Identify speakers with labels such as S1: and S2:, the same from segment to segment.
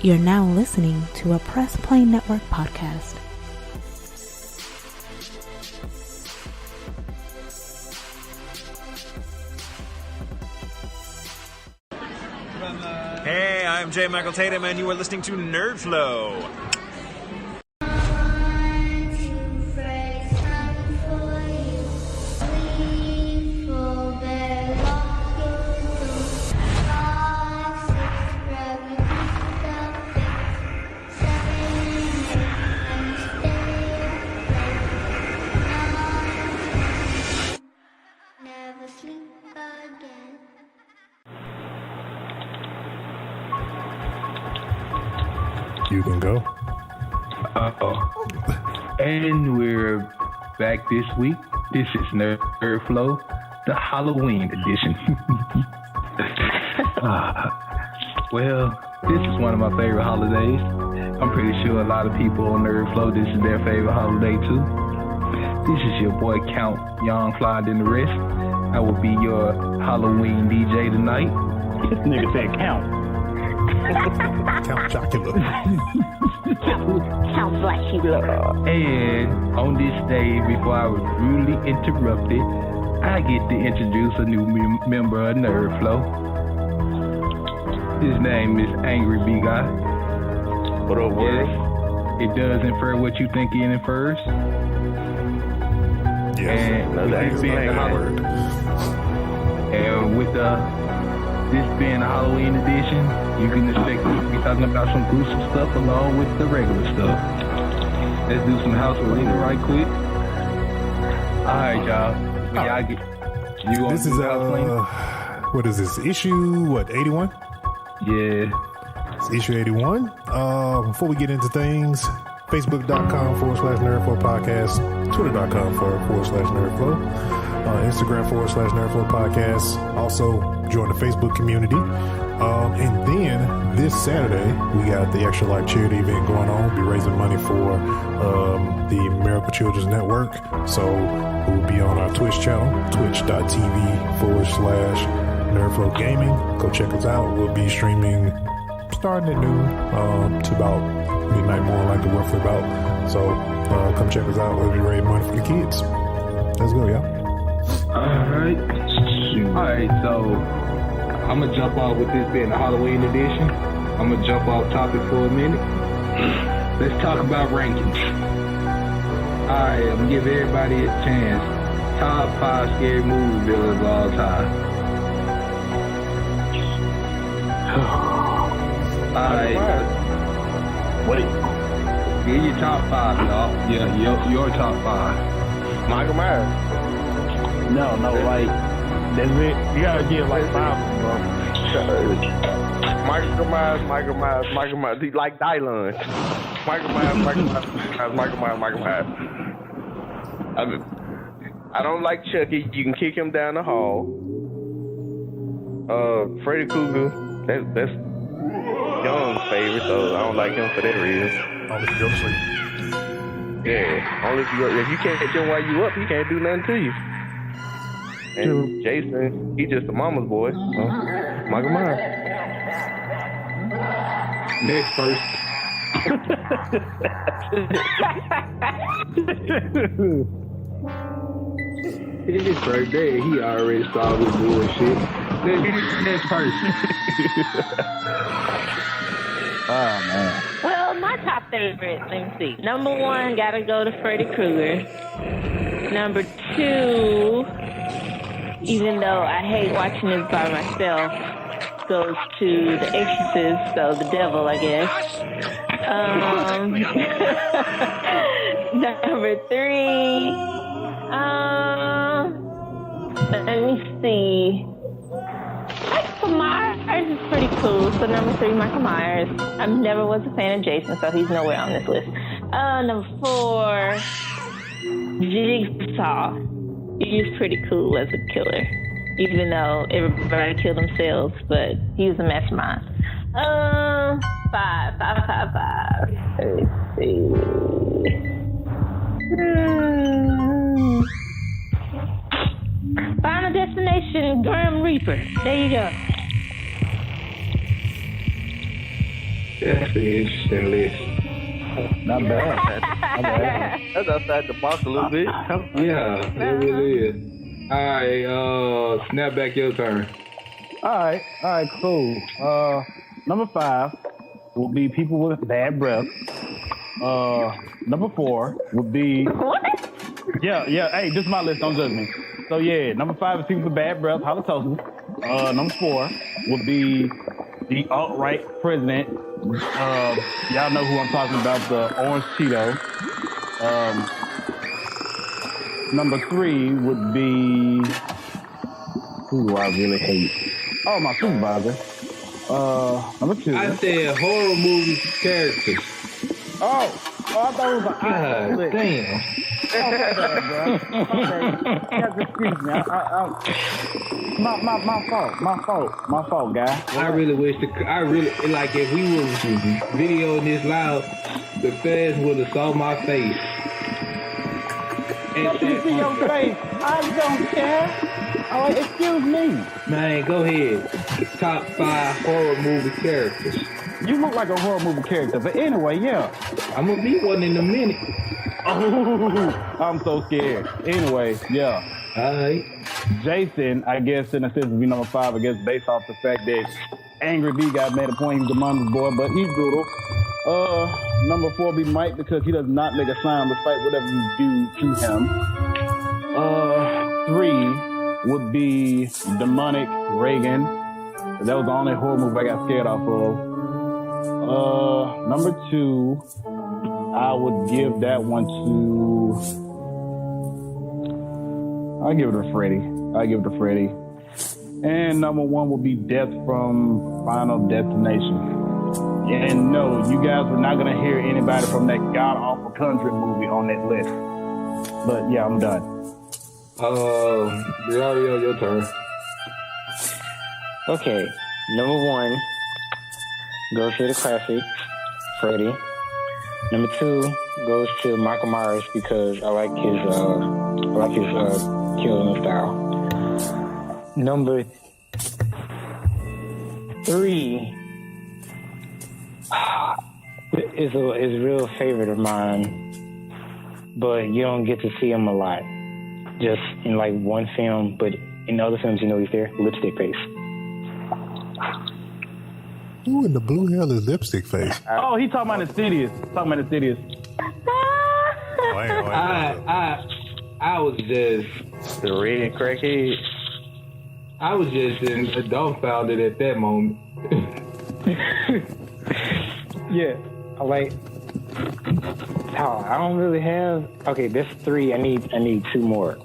S1: You're now listening to a Press Play Network podcast.
S2: Hey, I'm J. Michael Tatum, and you are listening to NerdFlow.
S3: You can go.
S4: And we're back this week. This is NerdFlow, the Halloween edition. Well, this is one of my favorite holidays. I'm pretty sure a lot of people on NerdFlow, this is their favorite holiday too. This is your boy Count, Young Fly than the rest. I will be your Halloween DJ tonight.
S5: This nigga said Count.
S3: Count Chocula.
S6: Count Blackula.
S4: And on this day, before I was rudely interrupted, I get to introduce a new member of NerdFlow. His name is Angry B Guy.
S5: What up, word?
S4: It does infer what you think it infers.
S3: Yes.
S4: And with this being the
S3: word.
S4: And with this being a Halloween edition, you can expect me to be talking about some gruesome stuff along with the regular stuff. Let's do some housekeeping right quick. Alright, y'all. You want
S3: This
S4: to
S3: is
S4: do housekeeping?
S3: what is this? Issue 81?
S4: Yeah.
S3: It's issue 81. Before we get into things, Facebook.com/NerdFlow podcast, Twitter.com/NerdFlow, Instagram/NerdFlow podcast. Also, join the Facebook community. And then this Saturday, we got the Extra Life charity event going on. We'll be raising money for the Miracle Children's Network. So we'll be on our Twitch channel, twitch.tv/NerdFlow Gaming. Go check us out. We'll be streaming starting at noon to about midnight, more likely roughly about. So come check us out. We'll be raising money for the kids. Let's go, y'all.
S4: Alright, so I'm gonna jump off with this being the Halloween edition. I'm gonna jump off topic for a minute. Let's talk about rankings. Alright, I'm gonna give everybody a chance. Top 5 scary movie villains of all time. Alright.
S5: Wait.
S4: Give your top 5, y'all. Yeah, your top 5.
S5: Michael Myers. No, like, that's it. You gotta give like 5, bro. Michael Myers. Like Dylan. Michael Myers. I don't like Chucky. You can kick him down the hall. Freddy Krueger. That's Young's favorite, so I don't like him for that reason.
S3: Only if you go to sleep.
S5: Yeah, only if you can't catch him while you up, he can't do nothing to you. And Jason, he just a mama's boy. So, Michael Myers.
S4: Next person. His birthday, he already saw this bullshit. Next person.
S5: Oh, man.
S6: Well, my top favorite, let me see. Number 1, gotta go to Freddy Krueger. Number 2, even though I hate watching this by myself, goes to The Exorcist, so the devil, I guess. Number 3, let me see. Michael Myers is pretty cool, so number 3, Michael Myers. I never was a fan of Jason, so he's nowhere on this list. Number 4, Jigsaw. He's pretty cool as a killer, even though everybody killed themselves, but he was a mastermind. 5. Let's see. Final Destination, Grim Reaper. There you go.
S4: That's an interesting list.
S7: Not bad. Not bad.
S5: That's outside the box a little bit.
S4: Yeah, it really is. All right, Snapback, your turn.
S7: All right, cool. Number 5 will be people with bad breath. Number 4 would be yeah. Hey, this is my list. Don't judge me. So yeah, number 5 is people with bad breath. Halitosis. Number 4 would be the alt-right president. Y'all know who I'm talking about, the orange Cheeto. Number 3 would be who do I really hate? Oh, my supervisor. Number 2.
S4: I said horror movie characters.
S7: Oh, I thought it was like,
S4: God damn.
S7: Oh, my bad, bro. You guys excuse me. My fault, guy.
S4: I really wish like if we was videoing this loud, the fans would have saw my face.
S7: Let me see your face. I don't care. Oh, excuse me.
S4: Man, go ahead. Top 5 horror movie characters.
S7: You look like a horror movie character, but anyway, yeah.
S4: I'm gonna be one in a minute.
S7: Oh, I'm so scared. Anyway, yeah.
S4: Alright.
S7: Jason, I guess, in a sense, would be number 5, I guess, based off the fact that Angry B got made a point, he's the mama's boy, but he's brutal. Number 4 would be Mike, because he does not make a sound despite whatever you do to him. 3 would be Demonic Reagan. That was the only horror movie I got scared off of. Number 2, I would give that one to... I'll give it to Freddy. And number 1 would be Death from Final Destination. And no, you guys are not going to hear anybody from that god-awful country movie on that list. But yeah, I'm done.
S4: Dario, your turn.
S8: Okay, number 1 goes to the classic, Freddy. Number 2 goes to Michael Myers because I like his killing style. Number 3 is a real favorite of mine, but you don't get to see him a lot. Just in like one film, but in other films, you know he's there. Lipstick Face.
S3: Who in the blue hell is Lipstick Face?
S7: Oh, he talking about Insidious.
S4: I was just
S5: The red crackhead.
S4: I was just dumbfounded at that moment.
S8: Yeah, I don't really have. Okay, there's 3. I need 2 more.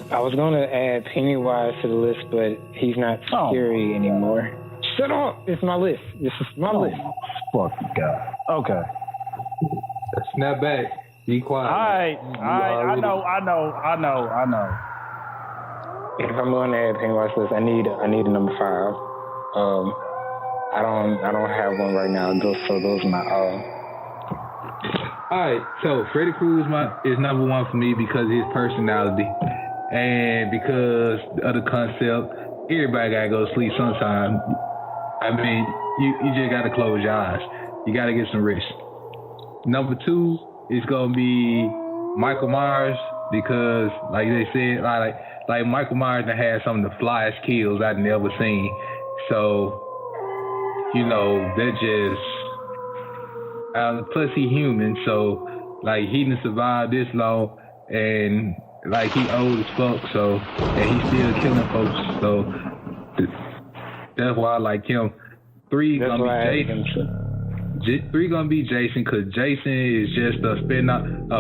S8: I was gonna add Pennywise to the list, but he's not scary anymore. Shut up! It's my list. This is my list.
S7: Fuck God. Okay.
S4: Snap back. Be quiet.
S7: All right. I know.
S8: If I'm going to add Pennywise list, I need a number 5. I don't have one right now. Those are my all.
S4: All right, so Freddy Krueger is number 1 for me because of his personality and because of the concept. Everybody gotta go to sleep sometime. I mean, you just gotta close your eyes. You gotta get some rest. Number 2 is gonna be Michael Myers because, like they said, like Michael Myers had some of the flyest kills I've never seen. So, you know, that just plus he human, so like he didn't survive this long, and like he old as fuck, so and he's still killing folks, so that's why I like him. 3 gonna be Jason. 3 gonna be Jason, cause Jason is just a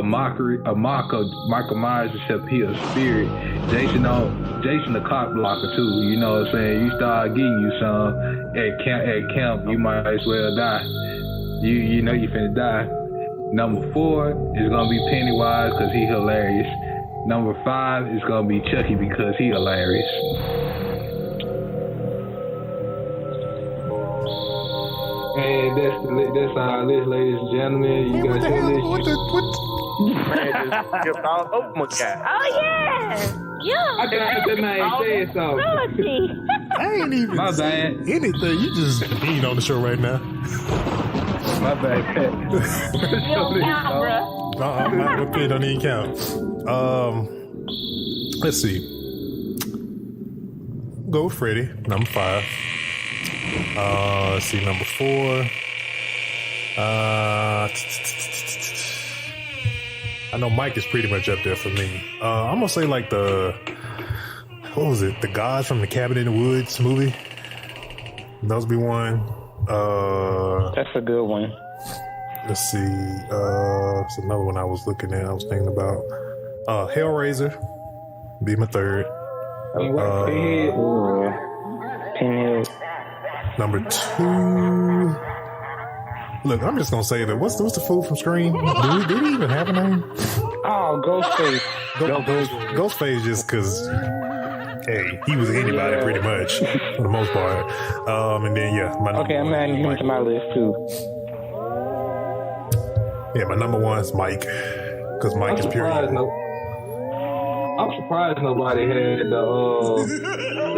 S4: mock of Michael Myers, except he a spirit. Jason the cock blocker too. You know what I'm saying? You start getting you some at camp, you might as well die. You know you finna die. Number 4 is gonna be Pennywise because he hilarious. Number 5 is gonna be Chucky because he hilarious. And that's our list, ladies and gentlemen. You got your list.
S5: Man, just skipped all over my guy.
S6: Oh, yeah. Yeah.
S4: I got the name said so.
S6: Rosie.
S3: I ain't even
S4: My bad.
S3: anything. You just being on the show right now.
S7: My bad, Pat.
S6: You don't count, bruh.
S3: My opinion don't even count. Let's see. Go with Freddy, number 5. Let's see, number 4. I know Mike is pretty much up there for me. I'm gonna say like what was it? The Gods from the Cabin in the Woods movie. Those be one.
S8: That's a good one.
S3: Let's see. It's another one I was looking at. I was thinking about Hellraiser. Be my 3rd.
S8: Pinhead.
S3: Number 2. Look, I'm just gonna say that. What's the fool from Scream? Did he even have a name?
S8: Oh, Ghostface.
S3: Ghostface, just because. Hey, he was anybody pretty much for the most part. And then my number
S8: I'm adding him to my list too.
S3: Yeah, my number 1 is Mike, because Mike is pure.
S4: I'm surprised nobody had the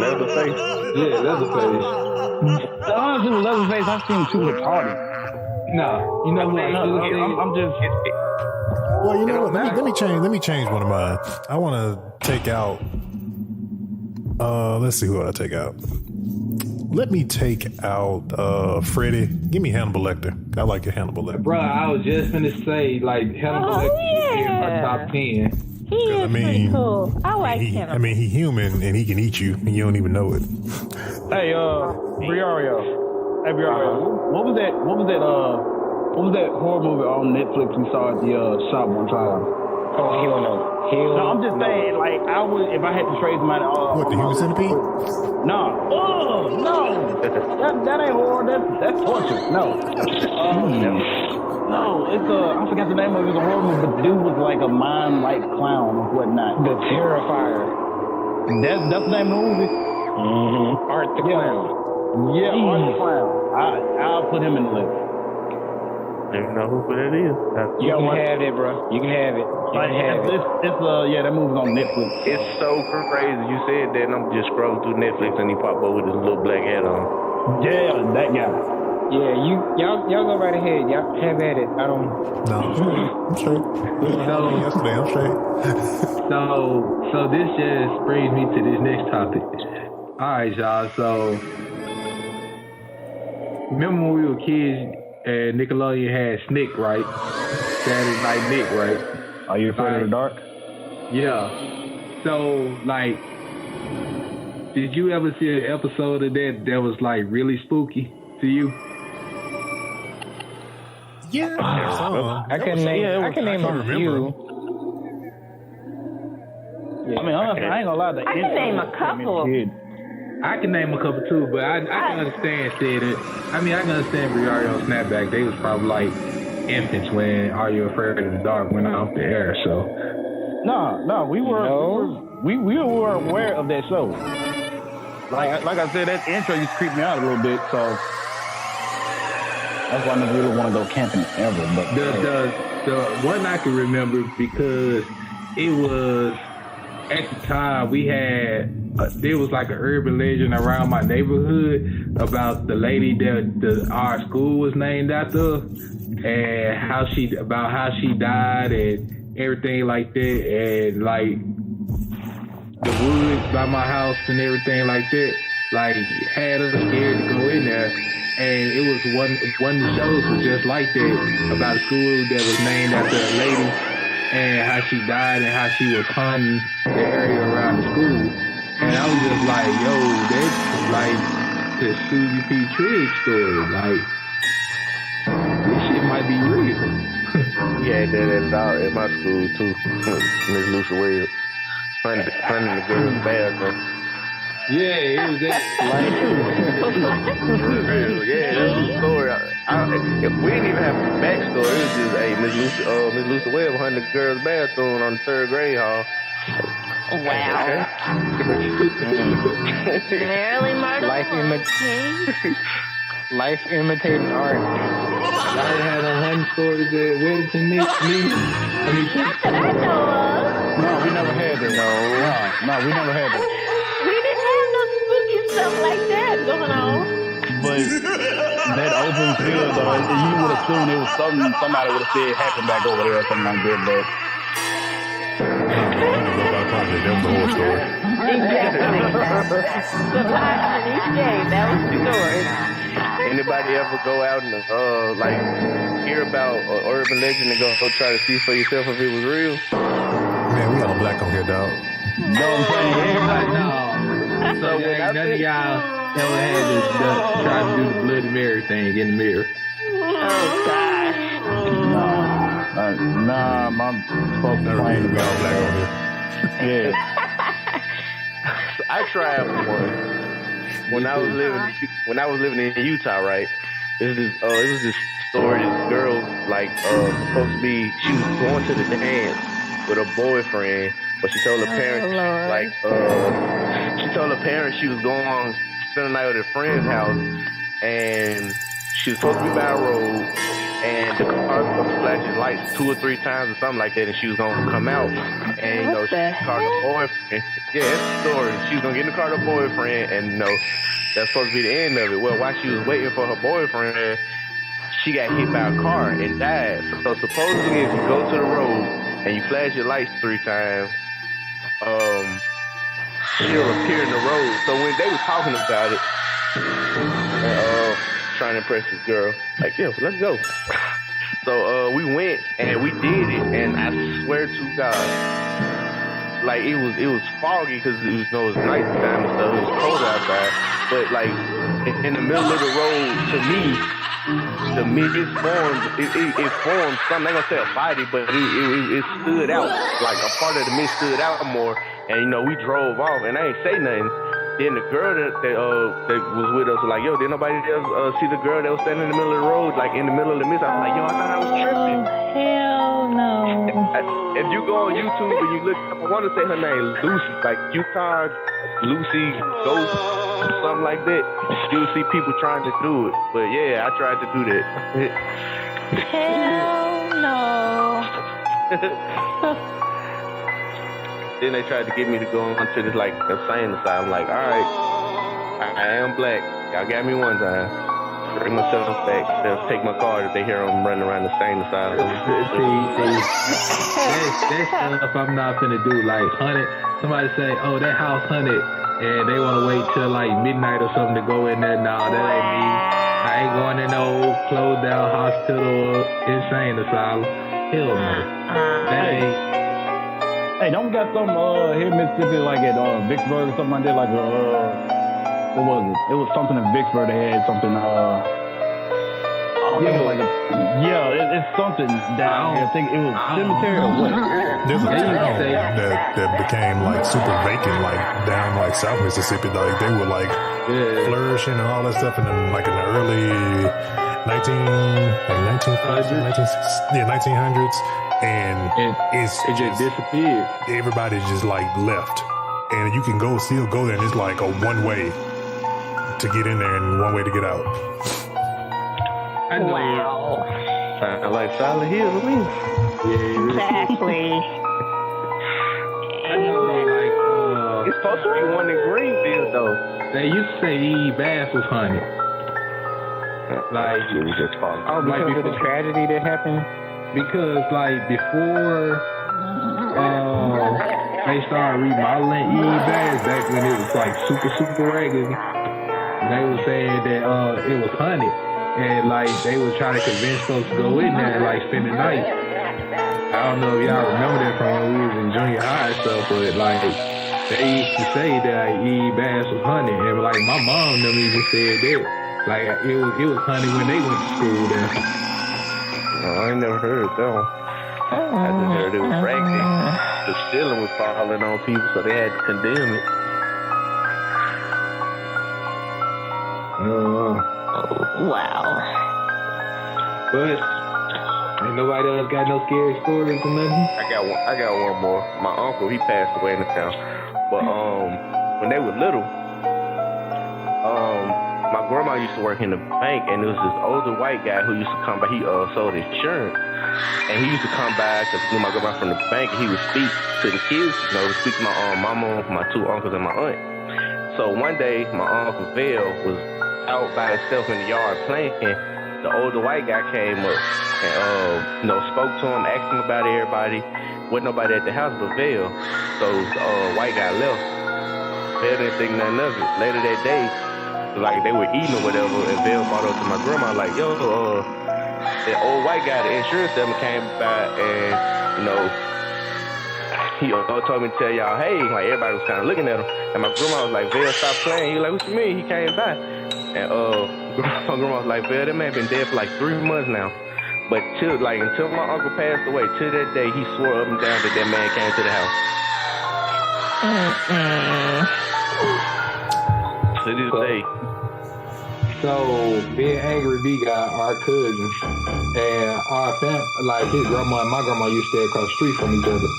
S5: Leatherface.
S4: Yeah, Leatherface.
S7: Honestly, with Leatherface, I've seen too retarded.
S4: Nah, you know what?
S7: I'm just.
S3: Well, you know what? Let me change one of mine. I want to take out. Let's see who I take out. Let me take out Freddy. Give me Hannibal Lecter. I like your Hannibal Lecter.
S4: Bro, I was just gonna say like Hannibal Lecter is in my top 10.
S6: He is pretty cool. I like him.
S3: I mean, he's human and he can eat you and you don't even know it.
S7: Hey, Briario. Hey, Briario. What was that horror movie on Netflix we saw at the shop one time?
S8: Oh, hell no.
S7: No, I'm just saying, like, I would, if I had to trade somebody.
S3: What, the Human Centipede?
S7: No. Oh, no. That ain't horror. That's torture. No. No, it's I forgot the name of it. It was a horror movie, but the dude was like a mime-like clown or whatnot.
S8: The Terrifier.
S7: That's the name of the movie?
S8: Mm-hmm. Art the Clown.
S7: Yeah, Art the Clown. I'll put him in the list.
S5: You know who that is.
S8: You can have it, bro. You can have it.
S7: That movie's on Netflix.
S5: It's so crazy. You said that, and I'm just scrolling through Netflix, and he popped up with his little black hat on.
S7: Yeah, that guy.
S8: Yeah, y'all go right ahead. Y'all have at it. I don't.
S3: No, I'm straight. Yesterday, I'm straight.
S4: So this just brings me to this next topic. All right, y'all. So remember when we were kids? And Nickelodeon had Snick, right? Saturday Night Nick, right?
S7: Are you afraid of the dark?
S4: Yeah. So, like, did you ever see an episode of that was, like, really spooky to you?
S3: Yeah.
S8: I can name a few.
S7: Yeah, I mean, honestly, I ain't gonna lie.
S6: I can name a couple.
S4: I can name a couple too, but I can understand said it. I mean, I can understand Briario Snapback. They was probably like infants when Are You Afraid of the Dark went off the air. So
S7: no, we were aware of that show. Like I said, that intro used to creep me out a little bit. So that's why I never really want to go camping ever. But
S4: the one I can remember because it was at the time we had. There was like an urban legend around my neighborhood about the lady that our school was named after, and how she died and everything like that, and like the woods by my house and everything like that, like had us scared to go in there. And it was one of the shows was just like that, about a school that was named after a lady and how she died and how she was haunting the area around the school. And I was just like, yo, that's like the Susie P. Trigg story. Like, this shit might be real.
S5: We had that at my school, too. Miss Lucy Webb. Hunting the girls' bathroom.
S4: Yeah, it was that.
S5: Yeah, that's the story. We didn't even have a backstory. It was just, hey, Miss Lucy Webb hunting the girls' bathroom on the 3rd grade hall.
S6: Wow. Marilyn Murder.
S8: Life imitating art.
S4: I had a hunting stories at Weddington meeting.
S6: Not that I know of.
S7: no, we never had that. No, we never had that.
S6: We didn't have no spooky stuff like that going on.
S7: But that open field, though, you would assume it was something somebody would have said happened back over there or something like that. But
S3: that was the whole story.
S6: Exactly. Surviving each day. That was the story.
S5: Anybody ever go out and like hear about an urban legend and go try to see for yourself if it was real?
S3: Man, we all black on here, dog.
S4: Don't say everybody no. So
S5: when
S4: none of y'all ever had to try to do the Bloody Mary thing in the mirror.
S6: Oh, gosh.
S7: nah, my folks
S3: Never
S7: playing
S3: really, we all black on here.
S7: Yeah.
S5: I tried one when I was living in Utah. Right, it was this story. This girl supposed to be. She was going to the dance with her boyfriend, but she told her parents she told her parents she was going to spend the night at a friend's house, and she was supposed to be by a road. And the car was supposed to flash his lights 2 or 3 times or something like that, and she was gonna come out, and she called her boyfriend. Yeah, that's the story. She was gonna get in the car with her boyfriend, and that's supposed to be the end of it. Well, while she was waiting for her boyfriend, she got hit by a car and died. So supposedly, if you go to the road and you flash your lights 3 times, she'll appear in the road. So when they were talking about it, trying to impress this girl, like, yeah, let's go. So we went and we did it, and I swear to God, like it was foggy because it was nighttime and stuff. It was cold outside, but like in the middle of the road, to me it formed something. I'm not gonna say a body, but it stood out. Like a part of the mist stood out more, and we drove off, and I ain't say nothing. Then the girl that was with us was like, yo, did nobody else see the girl that was standing in the middle of the road, like in the middle of the mist? I was like, yo, I thought I was tripping.
S6: Hell no.
S5: If you go on YouTube and you look, I want to say her name, Lucy, like Utah, Lucy Ghost, something like that. You'll see people trying to do it. But yeah, I tried to do that.
S6: Hell no.
S5: Then they tried to get me to go onto this like insane asylum. Like, all right, I am black. Y'all got me one time. Bring myself back. They'll take my card if they hear I'm running around the insane asylum.
S4: That's stuff I'm not finna do. Like haunted. Somebody say, oh, that house haunted, and they want to wait till like midnight or something to go in there. Nah, that ain't me. I ain't going to no closed down hospital or insane asylum. Hell no. That ain't.
S7: Hey, don't we got some here in Mississippi, like at Vicksburg or something like that? Like what was it? It was something in Vicksburg. They had something. It's something down here. I think it was cemetery or what?
S3: There's a town that became like super vacant, like down like South Mississippi. Like they were like flourishing and all that stuff, and then like in the early 1900s. And it
S4: just disappeared.
S3: Everybody just like left, and you can still go there, and it's like a one way to get in there and one way to get out.
S4: I know.
S6: Wow.
S5: Sound like Silent Hill to me.
S4: Yeah.
S6: Exactly.
S4: I know, like
S5: it's supposed to be one in Greenfield though.
S4: They used to say E. Bass was haunted. Like
S5: it was just falling.
S8: Oh, because of the tragedy that happened.
S4: Because like before they started remodeling E. Bass back when it was like super regular, they were saying that it was haunted, and like they were trying to convince folks to go in there and like spend the night. I don't know if y'all remember that from when we was in junior high and stuff, but like they used to say that E. Bass was haunted, and like my mom and them even said that like it was haunted when they went to school there.
S5: I ain't never heard of that one. I just heard it was raggedy. The ceiling was falling on people, so they had to condemn it.
S6: Wow.
S4: But ain't nobody else got no scary stories or nothing?
S5: I got one more. My uncle, he passed away in the town. But when they were little, my grandma used to work in the bank, and there was this older white guy who used to come by. He sold insurance, and he used to come by because he knew my grandma from the bank. And he would speak to the kids, speak to my mama, my 2 uncles, and my aunt. So So one day, my Uncle Bill was out by himself in the yard playing. The older white guy came up and, spoke to him, asked him about everybody. Wasn't nobody at the house but Bill. So the white guy left. Bill didn't think nothing of it. Later that day, like they were eating or whatever, and Bill brought up to my grandma like, yo, that old white guy, the insurance salesman came by and, he told me to tell y'all, hey, like everybody was kind of looking at him. And my grandma was like, Bill, stop playing. He was like, what you mean? He came by. And my grandma was like, Bill, that man been dead for like 3 months now. But until my uncle passed away, to that day, he swore up and down that man came to the house. To this day.
S4: So, me and Angry B got our cousins, and our family, like his grandma and my grandma used to stay across the street from each other.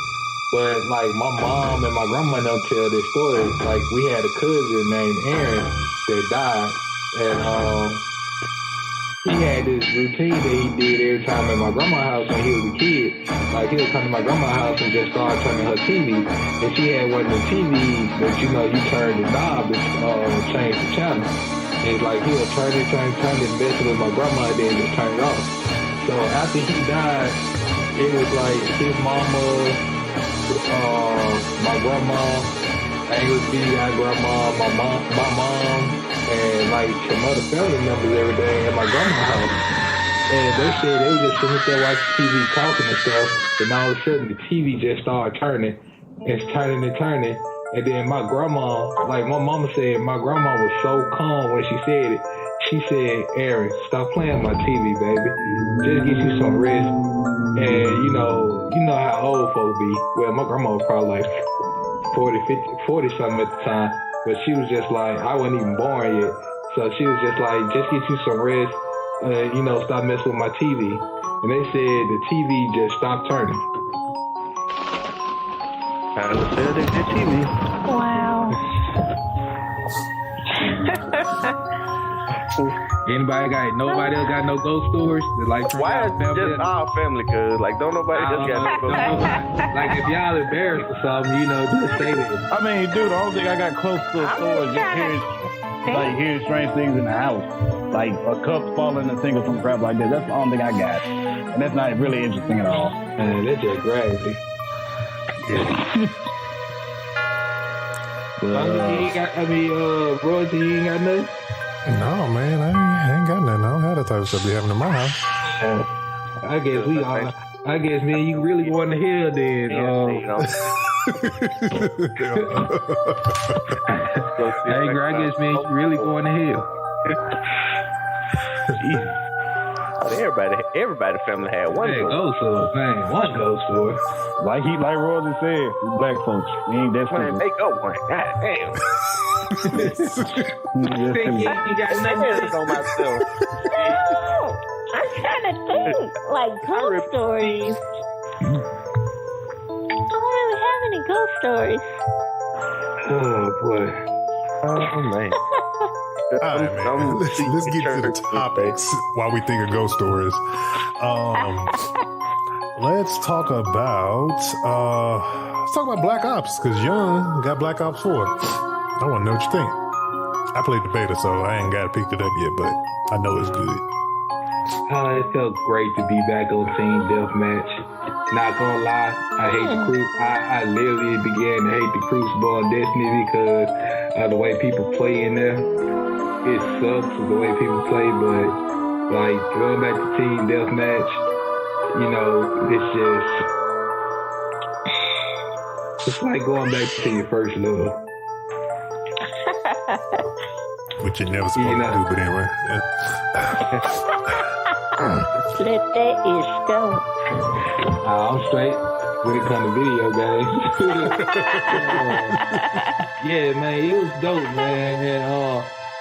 S4: But like my mom and my grandma don't tell this story. Like we had a cousin named Aaron that died, and he had this routine that he did every time at my grandma's house when he was a kid. Like he would come to my grandma's house and just start turning her TV, and she had one of the TVs that you turn the knob to change the channel. And like he would turn it, mess with my grandma, and then just turn it off. So after he died, it was like his mama, my grandma, Angry B, our grandma, my mom, and like some other family members every day at my grandma's house. And they said they were just sitting there watching TV, talking and stuff, and all of a sudden the TV just started turning. It's turning and turning. And then my grandma, like my mama said, my grandma was so calm when she said it. She said, Aaron, stop playing my TV, baby. Just get you some rest. And you know how old folk be. Well, my grandma was probably like 40 something at the time. But she was just like, I wasn't even born yet. So she was just like, just get you some rest. Stop messing with my TV. And they said the TV just stopped turning.
S5: Kind of said they did TV.
S6: Wow.
S4: Nobody else got no ghost stories?
S5: Why is it just our family? Cause don't nobody else got no ghost stories.
S4: Like if y'all embarrassed or something, just say that.
S7: I mean, dude, I don't think I got close to a story. Just hearing strange things in the house. Like a cup falling and thing or some crap like that. That's the only thing I got. And that's not really interesting at all.
S4: Man, that's just gravity. Royce, you ain't got nothing?
S3: No, man, I ain't got nothing. I don't have that type of stuff be happening in my house.
S4: I guess me and you really going to hell then. I guess me and you really going to hell.
S5: Everybody family had one
S4: ghost story. Man, one ghost story.
S7: Like Roger said, we black folks, we ain't that stupid.
S5: Make up one. God damn.
S6: You got nothing on myself. I'm trying to think, like ghost stories. I don't really have any ghost stories.
S4: Oh boy.
S5: Oh man.
S3: All right, man. Let's get to the topics while we think of ghost stories. Let's talk about Black Ops, because Young got Black Ops 4. I want to know what you think. I played the beta, so I ain't got to pick it up yet, but I know it's good.
S4: It felt great to be back on Team Deathmatch. Not gonna lie, I hate the crew. I literally began to hate the Crucible on Destiny because of the way people play in there. It sucks the way people play, but like going back to Team Deathmatch, it's like going back to your first love.
S3: Which you're never supposed to do, but anyway.
S6: Let that is go.
S4: I'm straight when it comes to video games. Yeah, man, it was dope, man. And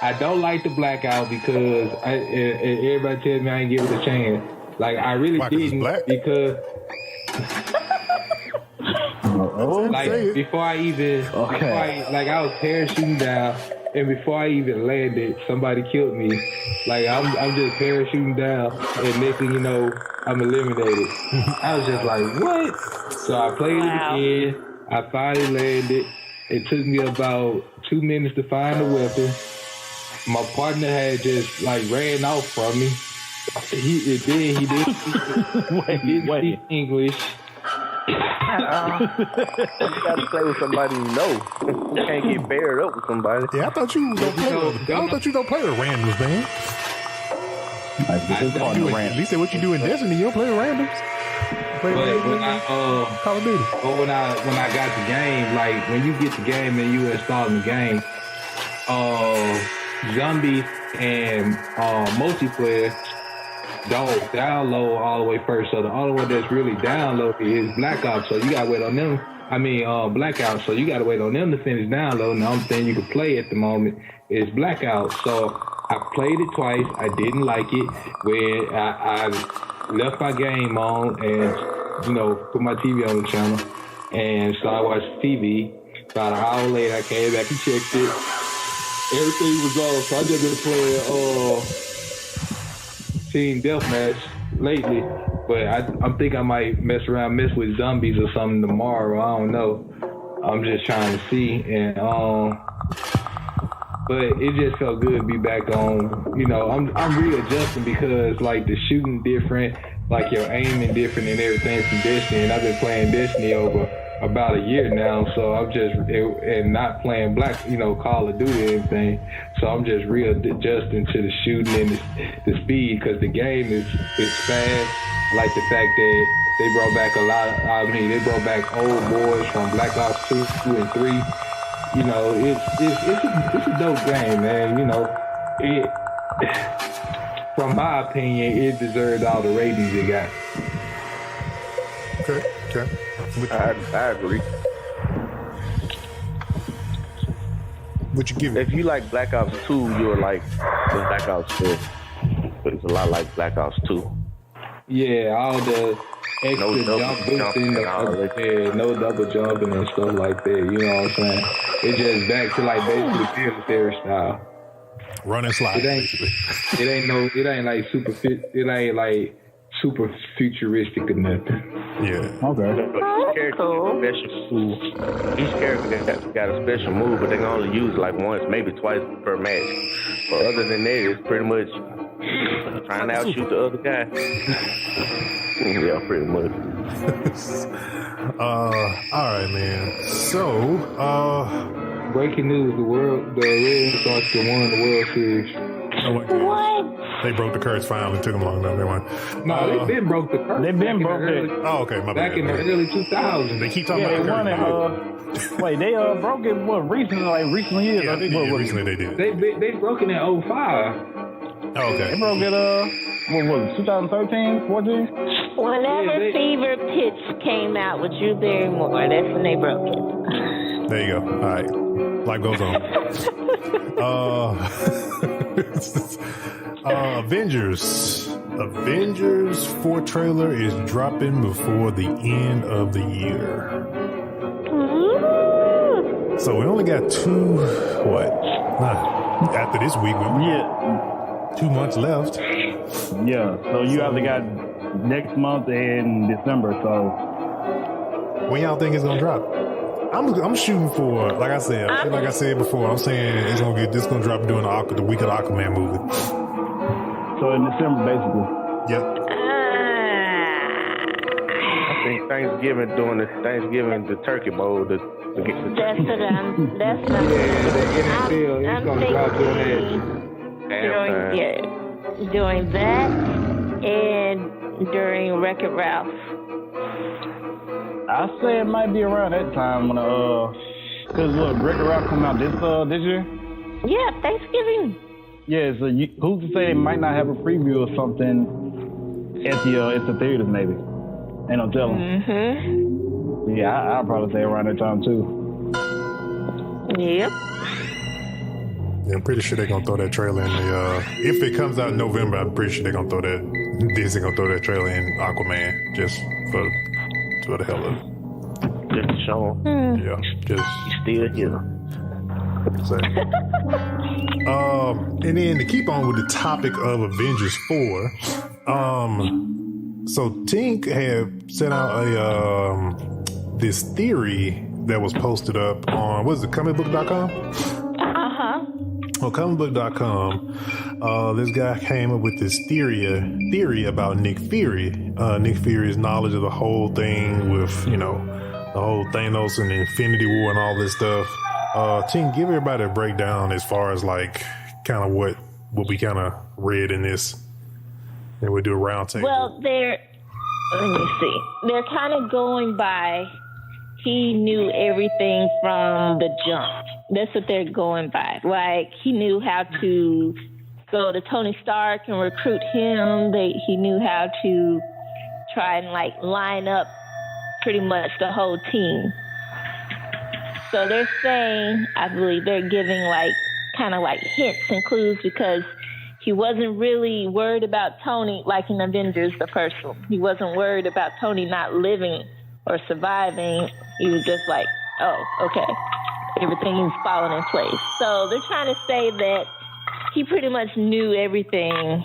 S4: I don't like the Blackout because everybody tells me I ain't give it a chance. Like, I really didn't because... before I even... I was parachuting down, and before I even landed, somebody killed me. Like, I'm just parachuting down, and next thing you know, I'm eliminated. I was just like, what? So I played it again. I finally landed. It took me about 2 minutes to find a weapon. My partner had just like ran off from me. He did speak English.
S5: You gotta play with somebody you know. You can't get paired up with somebody.
S3: Yeah, I thought you don't play with randoms, man. He said, "What you do in Destiny? You don't play with randoms."
S4: But when I
S3: Call of Duty.
S4: But when I got the game, like when you get the game and you install the game, zombies and multiplayer don't download all the way first. So the only one that's really downloaded is Black Ops. So you gotta wait on them. Blackout. So you gotta wait on them to finish downloading. The only thing you can play at the moment is Blackout. So I played it twice. I didn't like it. When I left my game on and put my TV on the channel and started watching TV. About an hour later, I came back and checked it. Everything was off. So I just been playing Team Deathmatch lately. But I think I might mess with zombies or something tomorrow. I don't know. I'm just trying to see. And but it just felt good to be back on. I'm readjusting because like the shooting different, like your aiming different and everything from Destiny. And I've been playing Destiny over about a year now, so I'm just and not playing Call of Duty or anything. So I'm just readjusting to the shooting and the speed because the game is fast. I like the fact that they brought back they brought back old boys from Black Ops 2 and 3. It's a dope game, man. It from my opinion, it deserved all the ratings it got.
S3: Okay.
S5: I agree.
S3: What you give it?
S5: If you like Black Ops 2, you'll like Black Ops 4. But it's a lot like Black Ops 2.
S4: Yeah, all the extra jump boosting, no double jumping and stuff like that. You know what I'm saying? It's just back to like basically military style.
S3: Run and slide.
S4: It ain't like super futuristic or nothing.
S3: Yeah.
S7: Okay.
S5: Each character got a special move, but they can only use like once, maybe twice per match. But other than that, it's pretty much trying to outshoot the other guy. Yeah, pretty much.
S3: All right, man. So,
S4: breaking news: the Red Sox won the World Series.
S6: What?
S3: They broke the curse finally. It took them long enough. They won.
S4: No, they been broke the curse.
S7: They've been broke it.
S3: Oh, okay. My bad.
S4: Back in the early 2000s.
S3: They keep talking
S7: Yeah, they
S3: about
S7: won
S3: the
S7: it. Wait, they broke it recently years.
S3: Yeah,
S7: I think.
S3: recently they did.
S4: They broke it in 05.
S3: Oh, okay.
S7: They broke it, what was it, 2013, 14?
S6: Whenever Fever Pitch came out with Drew Barrymore, that's when they broke it.
S3: There you go. All right. Life goes on. Avengers 4 trailer is dropping before the end of the year. So we only got after this week, 2 months left.
S7: Yeah, so you either got next month and December, so.
S3: When y'all think it's gonna drop? I'm shooting for, like I said before, I'm saying this gonna drop during the week of the Aquaman movie.
S7: So in December, basically.
S3: Yep.
S5: I think Thanksgiving, the turkey bowl,
S6: That's what I'm. That's
S4: the NFL, it's gonna drop
S6: during that and during Wreck-It Ralph.
S7: I say it might be around that time when because look, Wreck-It Ralph come out this year.
S6: Yeah, Thanksgiving.
S7: Yeah, so who's to say they might not have a preview or something at the theaters maybe? Ain't no telling.
S6: Mm-hmm.
S7: Yeah, I'll probably say around that time too.
S6: Yep.
S3: Yeah, I'm pretty sure they're gonna throw that trailer in the. If it comes out in November, I'm pretty sure they're gonna throw that. Disney gonna throw that trailer in Aquaman just for the hell of it.
S5: just to show
S3: them. Yeah, just
S5: still here.
S3: And then to keep on with the topic of Avengers 4, so Tink had sent out this theory that was posted up on, what is it, comicbook.com? On comicbook.com, this guy came up with this theory about Nick Fury. Nick Fury's knowledge of the whole thing with, the whole Thanos and Infinity War and all this stuff. Team, give everybody a breakdown as far as like kind of what we kind of read in this, and we'll do a round table.
S6: Well, let me see. They're kind of going by, he knew everything from the jump. That's what they're going by. Like, he knew how to go to Tony Stark and recruit him. He knew how to try and, like, line up pretty much the whole team. So they're saying, I believe they're giving, like, kind of like hints and clues because he wasn't really worried about Tony, like in Avengers, the first one. He wasn't worried about Tony not living or surviving. He was just like, oh, okay. Everything's falling in place. So they're trying to say that he pretty much knew everything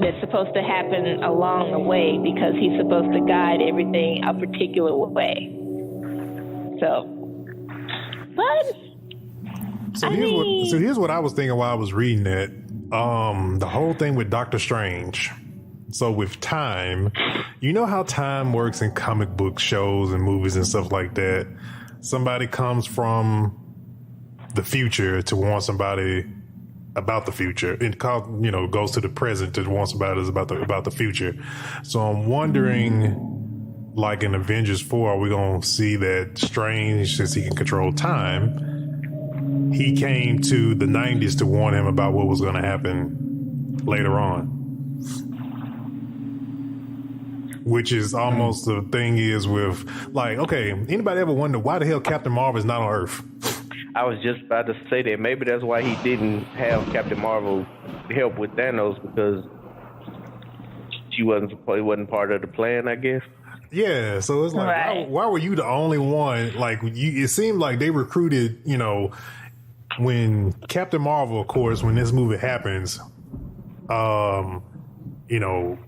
S6: that's supposed to happen along the way because he's supposed to guide everything a particular way.
S3: So here's what I was thinking while I was reading that. The whole thing with Doctor Strange. So with time, you know how time works in comic book shows and movies and stuff like that. Somebody comes from the future to warn somebody about the future, and goes to the present to warn somebody about the future. So I'm wondering, like in Avengers 4, are we gonna see that Strange, since he can control time, he came to the 90s to warn him about what was going to happen later on? Which is almost the thing is with, like, okay, anybody ever wonder why the hell Captain Marvel is not on Earth?
S5: I was just about to say that maybe that's why he didn't have Captain Marvel help with Thanos, because she wasn't part of the plan, I guess.
S3: Yeah, so it's like,
S6: right.
S3: why were you the only one? Like, it seemed like they recruited, when Captain Marvel, of course, when this movie happens,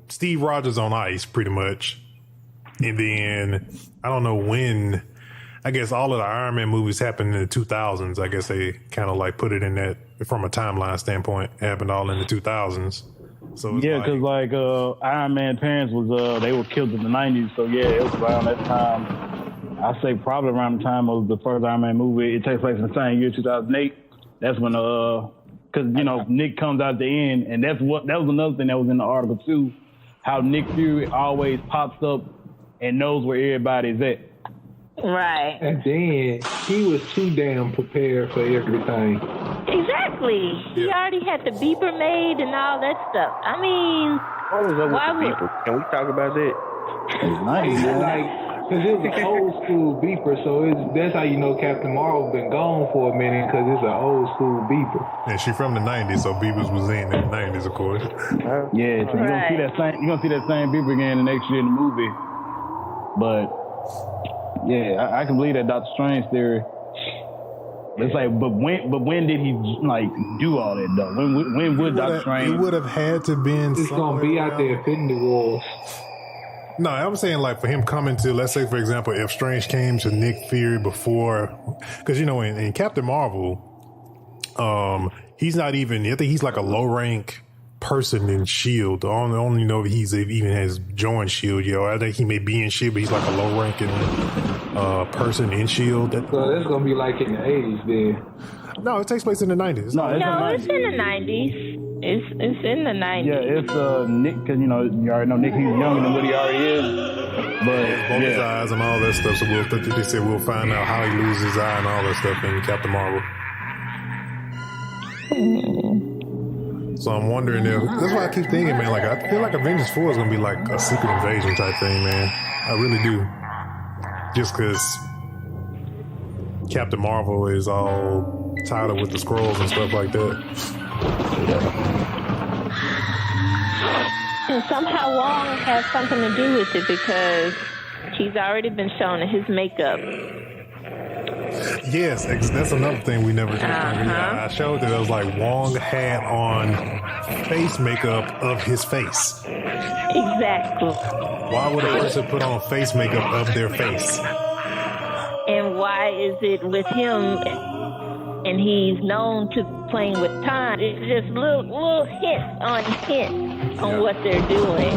S3: Steve Rogers on ice pretty much. And then I don't know when, I guess all of the Iron Man movies happened in the 2000s. I guess they kind of like put it in that, from a timeline standpoint, happened all in the 2000s. So
S7: yeah, because like Iron Man's parents was they were killed in the 90s. So yeah, it was around that time. I say probably around the time of the first Iron Man movie. It takes place in the same year, 2008. That's when because Nick comes out the end, and that was another thing that was in the article too. How Nick Fury always pops up and knows where everybody's at.
S6: Right.
S4: And then he was too damn prepared for everything.
S6: Exactly. He already had the beeper made and all that stuff. I mean,
S5: what was up with the beeper? Can we talk about that?
S7: It's nice,
S4: because it was an old school beeper, so that's how you know Captain Marvel been gone for a minute, because it's an old school beeper.
S3: And she from the 90s, so beepers was in the 90s, of course.
S7: Yeah, so you're gonna see that same beeper again the next year in the movie. But yeah, I can believe that Doctor Strange theory. It's like, but when did he like do all that though? When would Doctor Strange?
S3: It would have had to been.
S4: It's gonna be out there Infinity Wars.
S3: No, I'm saying like for him coming to, let's say for example, if Strange came to Nick Fury before, because in Captain Marvel, he's not even. I think he's like a low rank person in S.H.I.E.L.D. I only know if he's even has joined S.H.I.E.L.D. I think he may be in S.H.I.E.L.D., but he's like a low ranking person in S.H.I.E.L.D.
S4: So that's gonna be like in the 80s then.
S3: No, it takes place in the 90s.
S6: it's in the 90s. It's in the 90s.
S7: Yeah, it's Nick, because you already know Nick, he's younger than what he already is. But
S3: both his eyes and all that stuff. So they said we'll find out how he loses his eye and all that stuff in Captain Marvel. So I'm wondering if, that's why I keep thinking, man, like I feel like Avengers 4 is gonna be like a secret invasion type thing, man. I really do. Just because Captain Marvel is all tied up with the scrolls and stuff like that.
S6: And somehow Wong has something to do with it, because he's already been shown in his makeup.
S3: Yes, that's another thing we never. I showed that it was like Wong had on face makeup of his face.
S6: Exactly.
S3: Why would a person put on face makeup of their face?
S6: And why is it with him and he's known to playing with time? It's just little hints on what they're doing.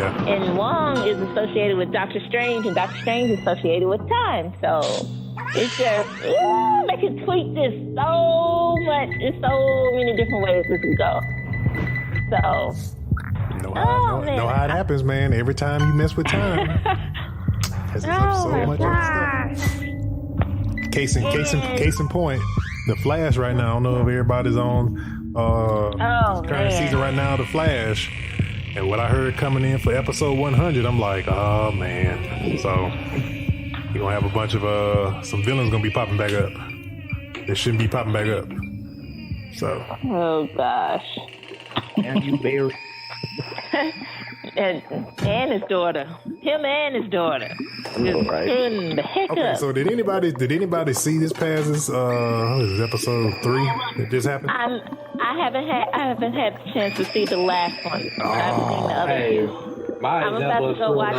S3: Yeah.
S6: And Wong is associated with Doctor Strange, and Doctor Strange is associated with time. So it's just, they can tweak this so much. There's so many different ways this can go. So,
S3: know how it happens, man. Every time you mess with time, has so much other stuff. Case in point, The Flash right now. I don't know if everybody's on current season right now, The Flash. And what I heard coming in for episode 100, I'm like, oh man. So you're gonna have a bunch of some villains gonna be popping back up. They shouldn't be popping back up. So.
S6: Oh gosh.
S5: And you Barry.
S6: and his daughter. Him and his daughter. Just screwing the heck up.
S3: So did anybody see this past this episode 3 that just happened?
S6: I haven't had the chance to see the last one. I haven't seen the other two. I'm about to go watch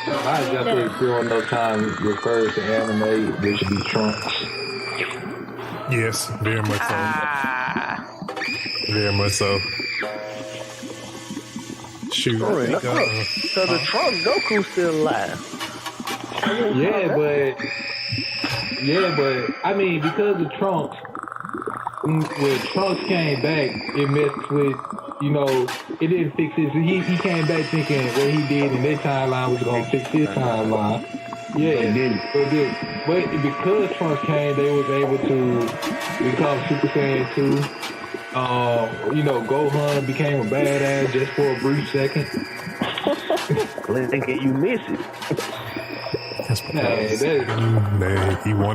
S4: My example during no time refers to anime, which be Trunks.
S3: Yes, very much so. Very much so. Shoot.
S5: So the Trunks Goku's still alive.
S4: Yeah, but I mean, because of Trunks, when Trunks came back, it messed with, it didn't fix his. He came back thinking what he did in their timeline was gonna fix his timeline. Yeah, it didn't. But because Trunks came, they was able to become Super Saiyan 2. Gohan became a badass just for a brief second.
S5: Thinking you miss it.
S3: That's because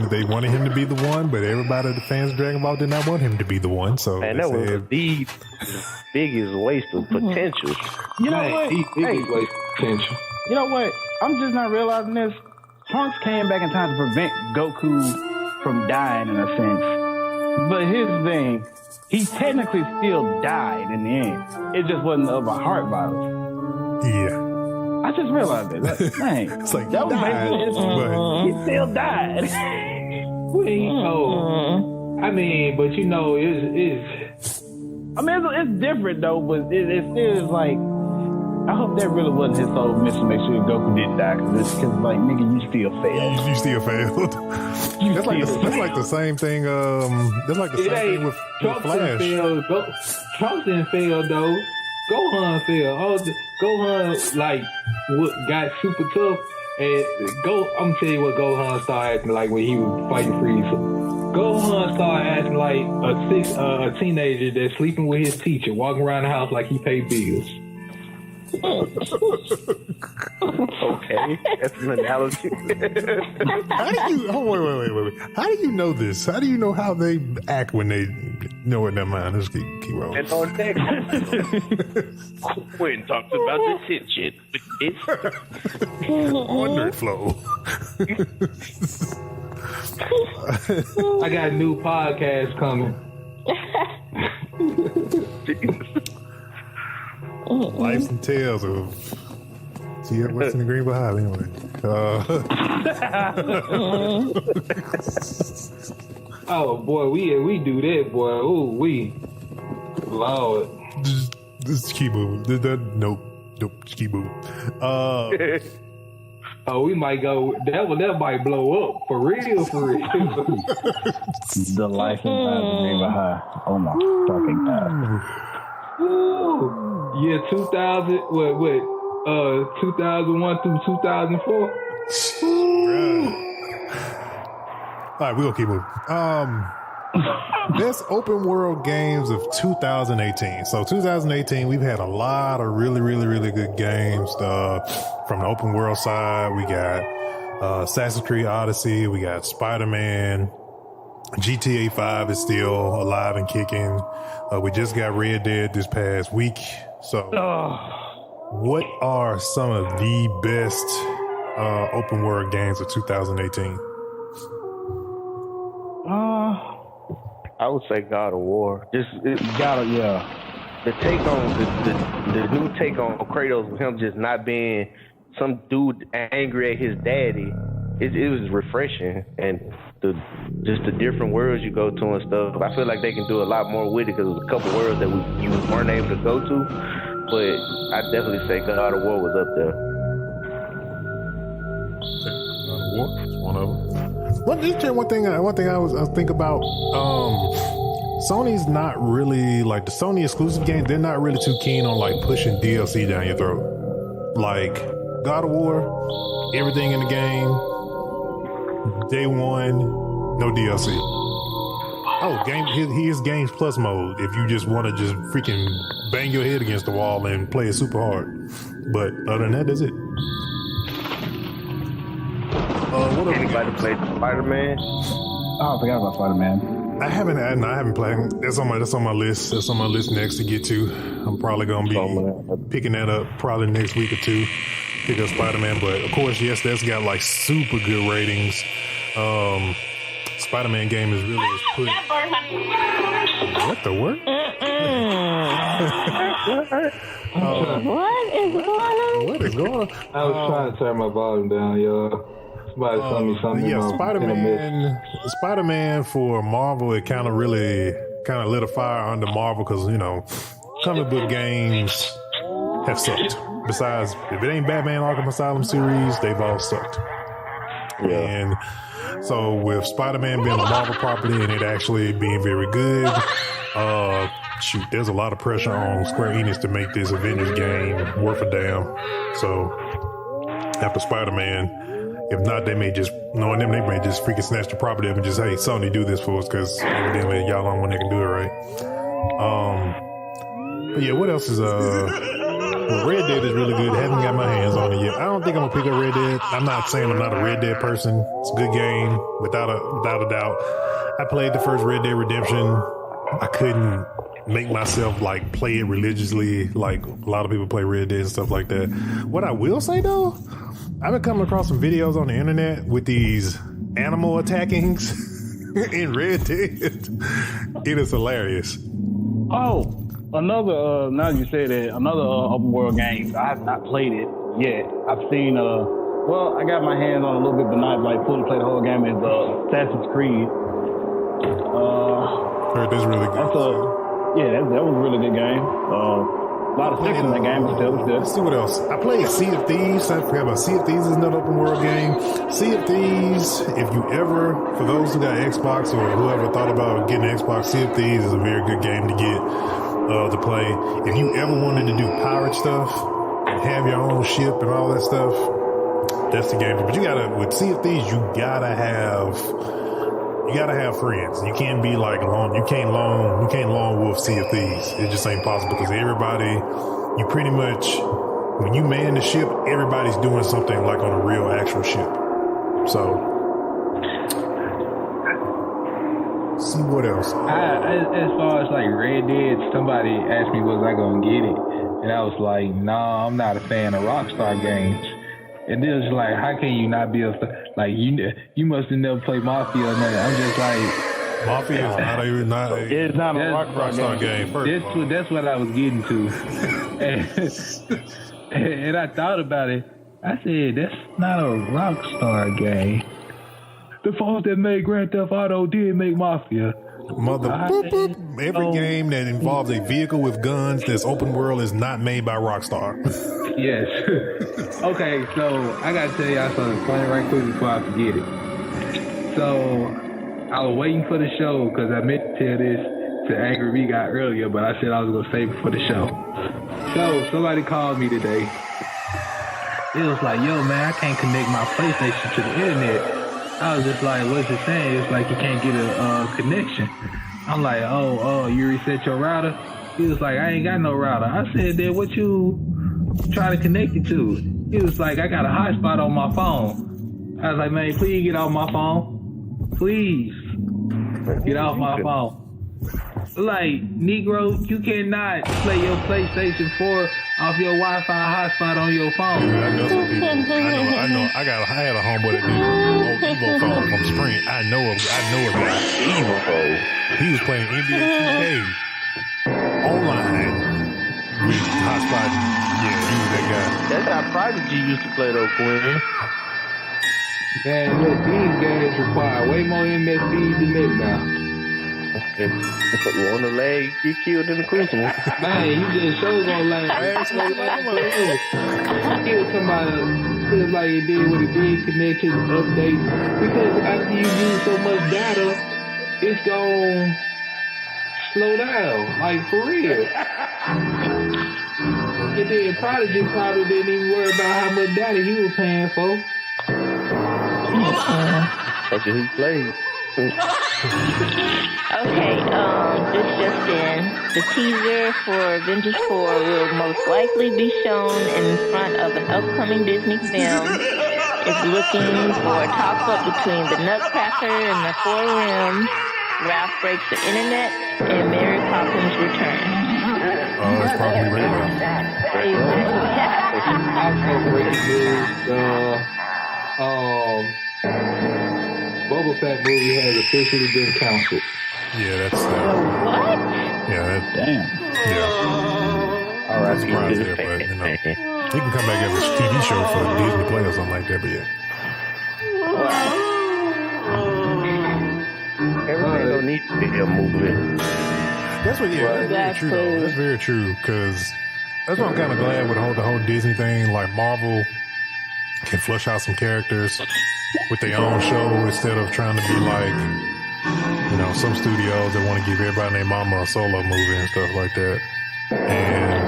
S3: they wanted him to be the one, but everybody, the fans of Dragon Ball, did not want him to be the one. So
S5: that was the biggest waste of potential.
S7: You know what?
S4: Waste of potential.
S7: You know what? I'm just not realizing this. Trunks came back in time to prevent Goku from dying in a sense. But here's the thing. He technically still died in the end. It just wasn't of a heart virus.
S3: Yeah.
S7: I just realized it. Dang.
S3: It's like
S7: that was
S3: died, but
S7: he still died. It's different though, but it still is like, I hope that really wasn't his sole mission to make sure Goku didn't die, because nigga, you still failed.
S3: You still failed. That's like the same thing. That's like the same thing with Flash.
S4: Trunks didn't fail though. Gohan failed. Gohan got super tough, and I'm tell you what Gohan started acting like when he was fighting Frieza. Gohan started acting like a teenager that's sleeping with his teacher, walking around the house like he paid bills.
S5: Okay, that's an analogy.
S3: How do you? Oh, wait. How do you know this? How do you know how they act when they know in their mind? Let's keep rolling.
S5: And on next, Quinn talks about the tit shit. It's
S3: on NerdFlow.
S4: I got a new podcast coming.
S3: Lives and Tales of what's in the Green Behive anyway.
S4: Oh boy, we do that, boy. Oh, Lord.
S3: Just keep moving. Nope. Just keep moving.
S4: We might go. That might blow up for real.
S7: The life inside the Green Behive. Oh my fucking god.
S4: Yeah, 2000. What? 2001 through 2004.
S3: All right, we're gonna keep moving. Best open world games of 2018. So 2018, we've had a lot of really, really, really good games. From the open world side, we got Assassin's Creed Odyssey, we got Spider-Man, GTA 5 is still alive and kicking. We just got Red Dead this past week. So what are some of the best open world games of 2018?
S5: I would say God of War.
S7: The
S5: take on the new take on Kratos with him just not being some dude angry at his daddy it was refreshing, and just the different worlds you go to and stuff. I feel like they can do a lot more with it because there's a couple worlds that you weren't able to go to. But I definitely say God of War was up there.
S3: It's one of them. Well, just one thing I was thinking about. Sony's not really like the Sony exclusive games. They're not really too keen on like pushing DLC down your throat. Like God of War, everything in the game, day one, no DLC. Oh, here's Games Plus mode if you just want to just freaking bang your head against the wall and play it super hard. But other than that, that's it. What
S5: Anybody played Spider-Man?
S7: Oh, I forgot about Spider-Man.
S3: I haven't played. That's on my list. That's on my list next to get to. I'm probably gonna be picking that up probably next week or two. Pick up Spider-Man, but of course, yes, that's got like super good ratings. Spider-Man game is really put. What the word?
S6: What is going on?
S3: What is going on?
S4: I was trying to turn my volume down, y'all. Somebody told me something.
S3: Yeah, Spider-Man for Marvel, it kind of lit a fire under Marvel because, you know, comic book games have sucked. Besides, if it ain't Batman Arkham Asylum series, they've all sucked. Yeah. And so with Spider-Man being a Marvel property and it actually being very good, there's a lot of pressure on Square Enix to make this Avengers game worth a damn. So after Spider-Man, if not, they may just, knowing them, they may just freaking snatch the property up and just, hey, Sony, do this for us, because evidently y'all don't when they can do it right. But yeah, what else is, Red Dead is really good. I haven't got my hands on it yet. I don't think I'm gonna pick up Red Dead. I'm not saying I'm not a Red Dead person. It's a good game, without a doubt. I played the first Red Dead Redemption. I couldn't make myself like play it religiously like a lot of people play Red Dead and stuff like that. What I will say though, I've been coming across some videos on the internet with these animal attackings in Red Dead. It is hilarious.
S7: Oh, another, now you say that, another open world game. I have not played it yet. I've seen, well, I got my hands on a little bit, but not like fully play the whole game, is Assassin's Creed.
S3: Heard this really good.
S7: That was a really good game. A lot of sticks in that game, but still, it's good.
S3: Let's see what else. I played Sea of Thieves. I forgot about Sea of Thieves is another open world game. Sea of Thieves, if you ever, for those who got Xbox or whoever thought about getting an Xbox, Sea of Thieves is a very good game to get to play. If you ever wanted to do pirate stuff and have your own ship and all that stuff, that's the game. But you gotta, with Sea of Thieves, you gotta have friends. You can't be like you can't lone wolf Sea of Thieves. It just ain't possible because everybody, you pretty much, when you man the ship, everybody's doing something like on a real actual ship. So, see what else.
S4: As far as like Red Dead, somebody asked me was I gonna get it, and I was like, nah, I'm not a fan of Rockstar games. And then it's like, how can you not be like you must have never played Mafia or nothing. I'm just like,
S3: Mafia is not a Rockstar game.
S4: That's what I was getting to, and I thought about it. I said, that's not a Rockstar game. The folks that made Grand Theft Auto did make Mafia.
S3: Every game that involves a vehicle with guns that's open world is not made by Rockstar.
S4: Yes. Okay, so I gotta tell y'all something funny right quick before I forget it. So I was waiting for the show because I meant to tell this to Angry V guy earlier, but I said I was gonna save it for the show. So somebody called me today. It was like, yo man, I can't connect my PlayStation to the internet. I was just like, what's it saying? It's like you can't get a connection. I'm like, oh, you reset your router? He was like, I ain't got no router. I said, then what you trying to connect it to? He was like, I got a hotspot on my phone. I was like, man, please get off my phone. Please get off my phone. Like, Negro, you cannot play your PlayStation 4 off your Wi-Fi hotspot on your phone.
S3: Dude, I know some people. I know. I had a homeboy that did Evo phone from Spring. I know a guy. Evo. He was playing NBA 2K online with hotspot. Yeah, he was that guy.
S5: That's how Prodigy used to play though, Quinn.
S4: Man, look, these games require way more MSP than that now.
S5: On the leg, get killed in the crucible.
S4: Man, you just shows on lag. Kill somebody feels like it did what it did, connections, updates. Because after you use so much data, it's gonna slow down, like for real. And then Prodigy probably didn't even worry about how much data he was paying for.
S5: That's who played.
S6: Okay, this just in. The teaser for Avengers 4 will most likely be shown in front of an upcoming Disney film. It's looking for a toss-up between the Nutcracker and the Four Rims, Ralph Breaks the Internet, and Mary Poppins Returns.
S3: Oh, it's probably ready now.
S4: Also breaking news, Boba Fett movie has officially been canceled.
S3: Yeah, that's
S6: What?
S3: yeah, that,
S7: Damn.
S3: yeah. I'm surprised there, but you know, he can come back as a TV show for Disney Play or something like that. But yeah,
S5: Everything don't need to be a movie.
S3: that's what. Yeah, that's very true. Though. That's very true because that's what I'm kind of glad with the whole Disney thing. Like Marvel can flush out some characters with their own show instead of trying to be like, you know, some studios that want to give everybody and their mama a solo movie and stuff like that. And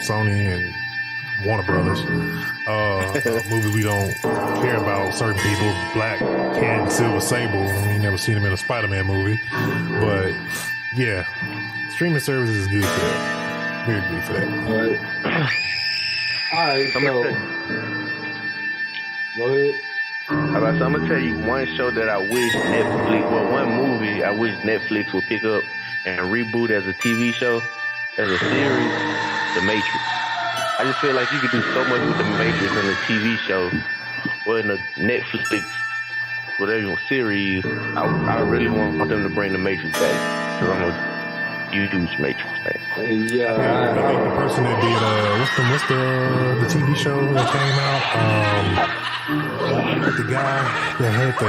S3: Sony and Warner Brothers, movies we don't care about certain people, Black Cat and Silver Sable. We never seen them in a Spider-Man movie. But yeah, streaming services is good for that. Very good for that.
S4: All right, so go ahead.
S5: I'm gonna tell you one show that I wish one movie I wish Netflix would pick up and reboot as a TV show, as a series, The Matrix. I just feel like you could do so much with The Matrix in a TV show, or in a Netflix, whatever series. I really want them to bring The Matrix back, because I'm a huge Matrix fan.
S4: Yeah,
S3: I think the person that did what's the TV show that came out? The guy that had the I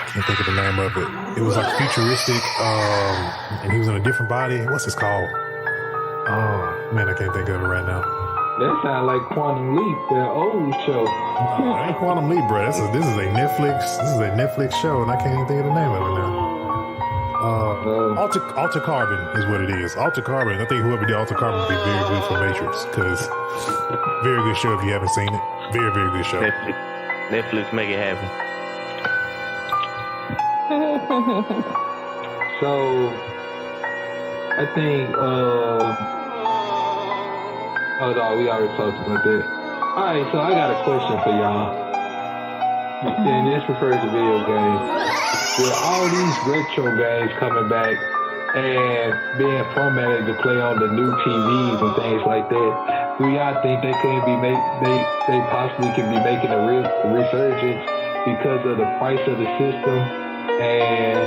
S3: can't think of the name of it. It was like futuristic, and he was in a different body. What's this called? Oh man, I can't think of it right now.
S4: that sounds like Quantum Leap, that old show.
S3: No, it ain't Quantum Leap, bro. This is a Netflix show, and I can't even think of the name of it now. Alter Carbon is what it is. Alter Carbon. I think whoever did Alter Carbon would be very good for Matrix, because very good show if you haven't seen it. Very, very good show.
S5: Netflix make it happen.
S4: So, I think, oh no, we already talked about that. Alright, so I got a question for y'all. And this refers to video games. With all these retro games coming back and being formatted to play on the new TVs and things like that, do y'all think they could be they possibly could be making a real resurgence because of the price of the system and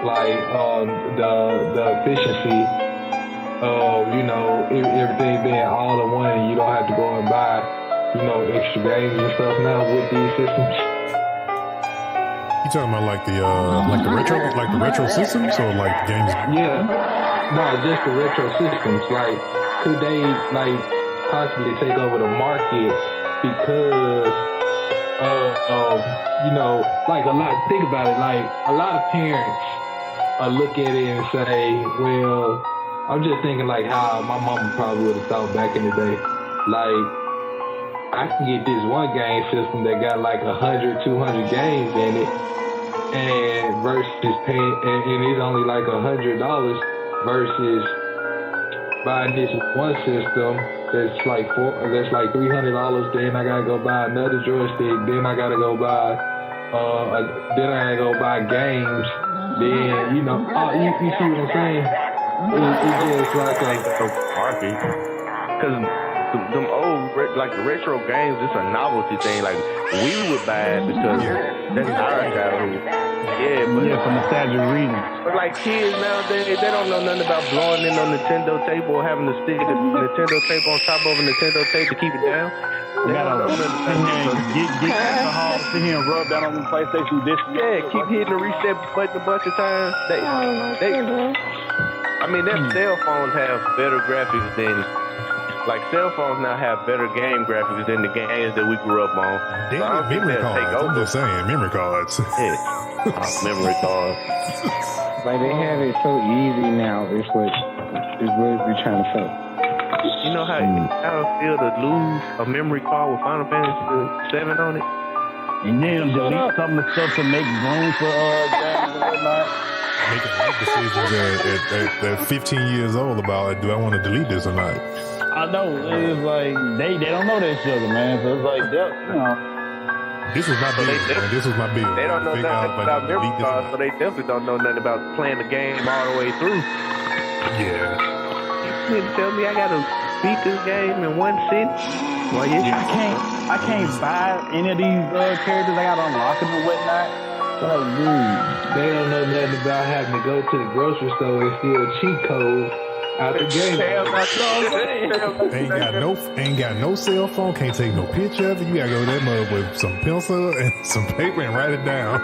S4: like the efficiency of, you know, everything being all in one and you don't have to go and buy, you know, extra games and stuff now with these systems?
S3: You talking about like the retro systems or like games?
S4: Yeah, no, just the retro systems. Like, could they like possibly take over the market because you know, like think about it, like a lot of parents look at it and say, well, I'm just thinking like how my mama probably would have thought back in the day. Like, I can get this one game system that got like 100, 200 games in it, and versus paying, and it's only like $100 versus buying this one system that's like $300. Then I gotta go buy another joystick. Then I gotta go buy, games. Then, you know, you see what I'm saying? It's just like
S5: so garbage. Because them old, like the retro games, it's a novelty thing. Like, we would buy it because that's our childhood. Yeah, but
S7: for nostalgic reasons.
S5: But like kids nowadays, they don't know nothing about blowing in on Nintendo tape or having to stick a Nintendo tape on top of a Nintendo tape to keep it down.
S7: gotta get alcohol, sit here and rub down on the PlayStation disc.
S5: Yeah, keep hitting the reset button a bunch of times. I mean, their cell phones have better graphics than, like, cell phones now have better game graphics than the games that we grew up on.
S3: Damn, memory cards. I'm just saying, memory cards.
S5: Yeah. Memory cards.
S8: Like, they have it so easy now. Is what we're trying to say.
S5: You know how it feel to lose a memory card with Final Fantasy 7 on it?
S7: And then delete some of the stuff to make room for games and whatnot.
S3: Making life decisions at 15 years old about, do I want to delete this or not?
S7: I know. It's like, they don't know that sugar, man. So it's like,
S3: This was my build. This was my build.
S5: They don't know nothing about memory cards, so they definitely don't know nothing about playing the game all the way through.
S3: Yeah.
S5: You didn't tell me I gotta beat this game in one sitting? Well,
S7: I can't buy any of these characters. I gotta unlock them and whatnot. Like, dude,
S4: they don't know nothing about having to go to the grocery store and steal a cheat code out the game.
S3: Ain't got no cell phone, can't take no picture of it. You gotta go to that mug with some pencil and some paper and write it down.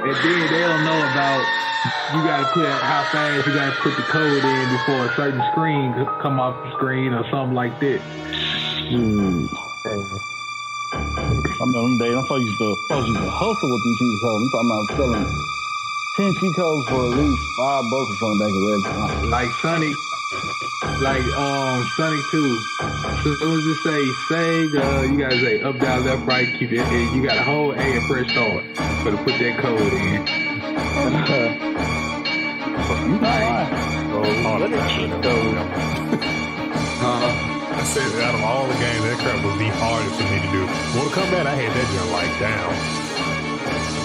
S4: And then they don't know about, you gotta put how fast you gotta put the code in before a certain screen come off the screen or something like that.
S7: I know them days, I'm supposed to hustle with them cheat codes. I'm talking about selling 10 cheat codes for at least $5 or something back in the day.
S4: Like Sonic 2. So as soon as it say Sega, you gotta say up, down, left, right, keep it. You gotta hold A and press start for to put that code in.
S3: I said out of all the games, that crap was the hardest for me to do. Mortal Kombat, I had that jump like down.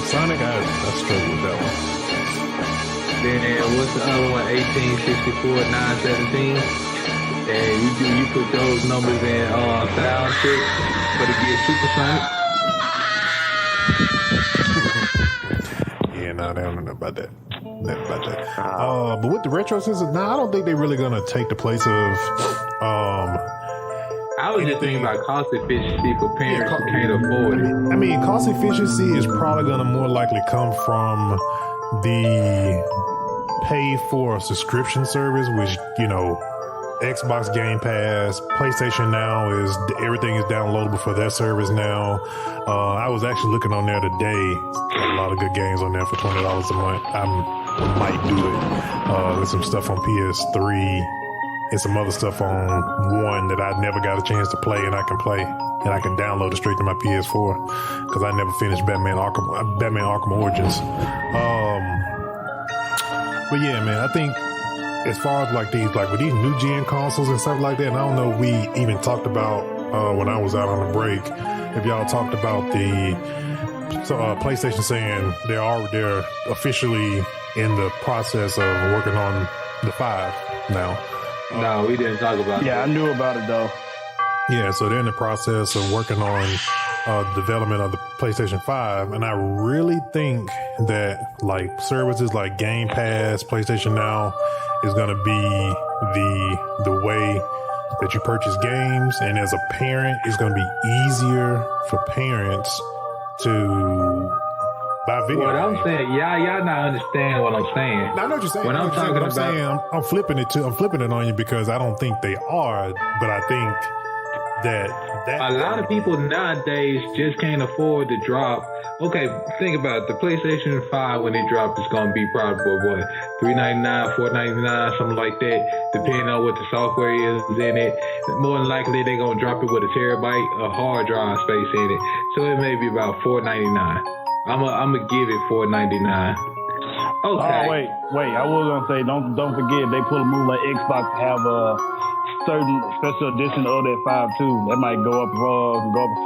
S3: Sonic, I struggled with that one.
S4: Then what's the other one? 1864, 917. And you put those numbers in sound check for to get supersonic.
S3: Yeah, no, they don't know about that. But with the retro systems, I don't think they're really gonna take the place of
S4: I was just thinking about cost efficiency for parents who can't afford it.
S3: I mean, cost efficiency is probably gonna more likely come from the pay for a subscription service, which, you know, Xbox Game Pass, PlayStation Now everything is downloadable for their service now. I was actually looking on there today. A lot of good games on there for $20 a month. I might do it. There's some stuff on PS3 and some other stuff on One that I never got a chance to play, and I can play, and I can download it straight to my PS4 because I never finished Batman Arkham Origins. But yeah, man, I think as far as with these new gen consoles and stuff like that, and I don't know if we even talked about when I was out on the break, if y'all talked about the PlayStation saying they're officially in the process of working on the 5 now.
S4: No, we didn't talk about that.
S7: Yeah, I knew about it though.
S3: Yeah, so they're in the process of working on development of the PlayStation 5, and I really think that like services like Game Pass, PlayStation Now is going to be the way that you purchase games, and as a parent, it's going to be easier for parents to buy video
S4: games. What I'm saying, y'all not understand what I'm saying.
S3: I know what you're saying.
S4: When I'm talking about,
S3: I'm flipping it on you because I don't think they are, but I think that
S4: a lot of people nowadays just can't afford to drop. Okay, think about it. The PlayStation 5 when it dropped is gonna be probably what, $399, $499, something like that, depending on what the software is in it. More than likely they're gonna drop it with a terabyte of hard drive space in it. So it may be about $499. I'm gonna give it $499. Okay.
S7: Oh wait. I was gonna say don't forget they put a move like Xbox to have a certain special edition of that 5 too. That might go up a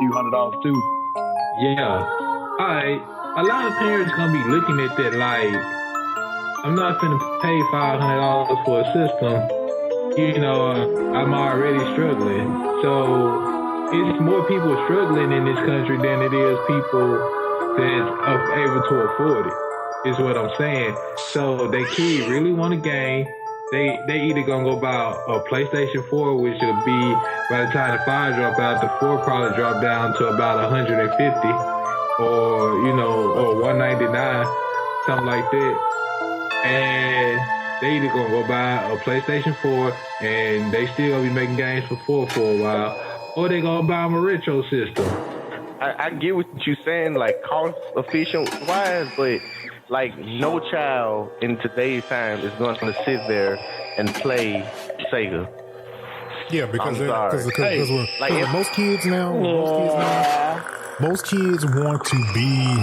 S7: few $100s too.
S4: Yeah. Alright. A lot of parents gonna be looking at that like, I'm not gonna pay $500 for a system. You know, I'm already struggling. So it's more people struggling in this country than it is people that's able to afford it. Is what I'm saying. So they kid really want a game. they either gonna go buy a PlayStation 4, which will be by the time the 5 drop out, the 4 probably drop down to about 150, or or 199, something like that. And they either gonna go buy a PlayStation 4 and they still gonna be making games for 4 for a while, or they gonna buy them a retro system.
S5: I get what you're saying, like cost efficient wise, but like no child in today's time is going to sit there and play Sega.
S3: Yeah, because most kids now, most kids want to be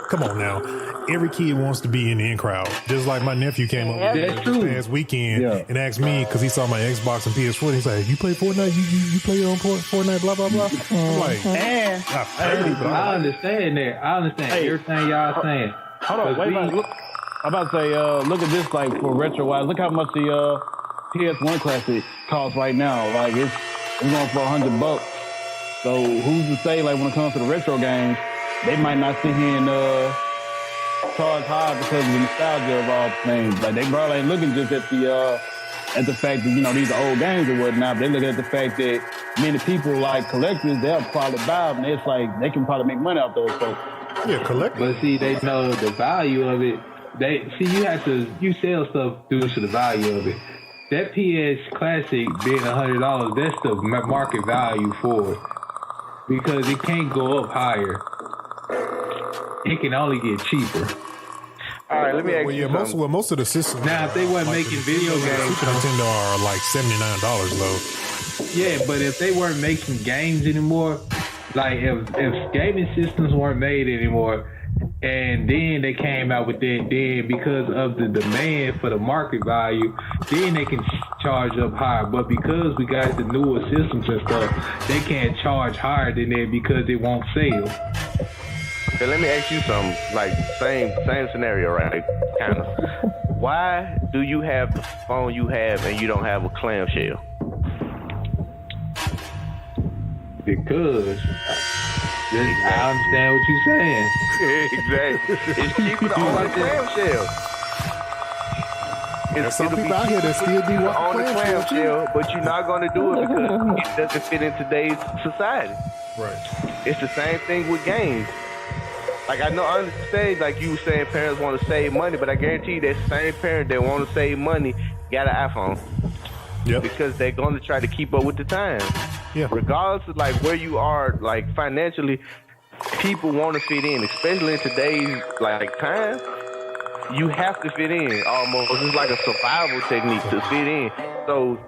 S3: come on now. Every kid wants to be in the in crowd. Just like my nephew came up this past weekend and asked me because he saw my Xbox and PS4. And he's like, "You play Fortnite? You play on Fortnite? Blah blah blah." I'm like,
S4: I understand that. I understand everything y'all saying.
S7: Hold on, wait. Look, I'm about to say, look at this, like for retro wise. Look how much the PS1 Classic costs right now. Like it's going for $100. So who's to say, like when it comes to the retro games, they might not sit here and charge high because of the nostalgia of all things. Like they probably ain't looking just at the fact that these are old games or whatnot. But they look at the fact that many people like collectors, they'll probably buy them. And it's like they can probably make money off those folks.
S3: Yeah, collect.
S4: But see, they know the value of it. You sell stuff due to the value of it. That PS Classic being $100, that's the market value for it because it can't go up higher. It can only get cheaper.
S5: All right, let me ask you something.
S3: Most of the systems
S4: now, if they weren't making video games,
S3: Super Nintendo are like $79 though.
S4: Yeah, but if they weren't making games anymore, like if gaming systems weren't made anymore, and then they came out with that, then because of the demand for the market value, then they can charge up higher. But because we got the newer systems and stuff, they can't charge higher than that because it won't sell.
S5: Okay, let me ask you something, like same scenario, right? Kind of. Why do you have the phone you have and you don't have a clamshell?
S4: Because I understand what you're saying.
S5: Exactly. It's cheaper to own a clamshell.
S3: There's some people out here that still do
S5: own a clamshell, but you're not going to do it because it doesn't fit in today's society.
S3: Right.
S5: It's the same thing with games. Like I understand, like you were saying, parents want to save money, but I guarantee you that same parent that want to save money got an iPhone.
S3: Yep.
S5: Because they're going to try to keep up with the times.
S3: Yeah.
S5: Regardless of like where you are, like financially, people want to fit in, especially in today's like time. You have to fit in almost. It's like a survival technique to fit in. So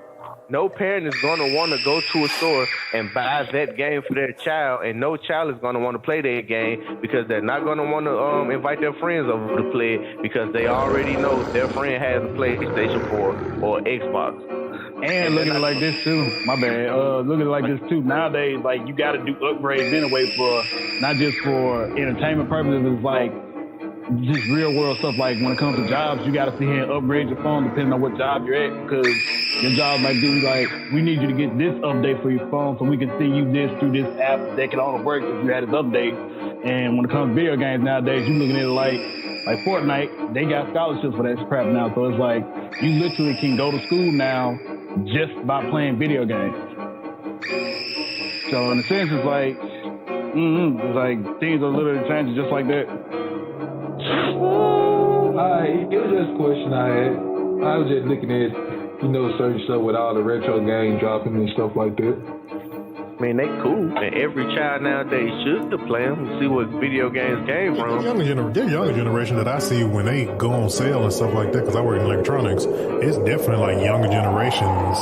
S5: no parent is going to want to go to a store and buy that game for their child, and no child is going to want to play that game because they're not going to want to invite their friends over to play it because they already know their friend has a PlayStation 4 or Xbox.
S7: And look at it like this too. My bad. Look at it like this too. Nowadays, like you got to do upgrades anyway for not just for entertainment purposes. It's like just real world stuff. Like when it comes to jobs, you got to sit here and upgrade your phone depending on what job you're at because your job might be like, we need you to get this update for your phone so we can send you this through this app that can only work if you had this update. And when it comes to video games nowadays, you're looking at it like Fortnite, they got scholarships for that crap now. So it's like you literally can go to school now just by playing video games. So in a sense, it's like, it's like things are literally changing just like that.
S4: It was just a question I had. I was just looking at, certain stuff with all the retro games dropping and stuff like that.
S5: I mean, they cool, and every child nowadays should play them and see what video games came from.
S3: The younger generation that I see when they go on sale and stuff like that, because I work in electronics, it's definitely like younger generations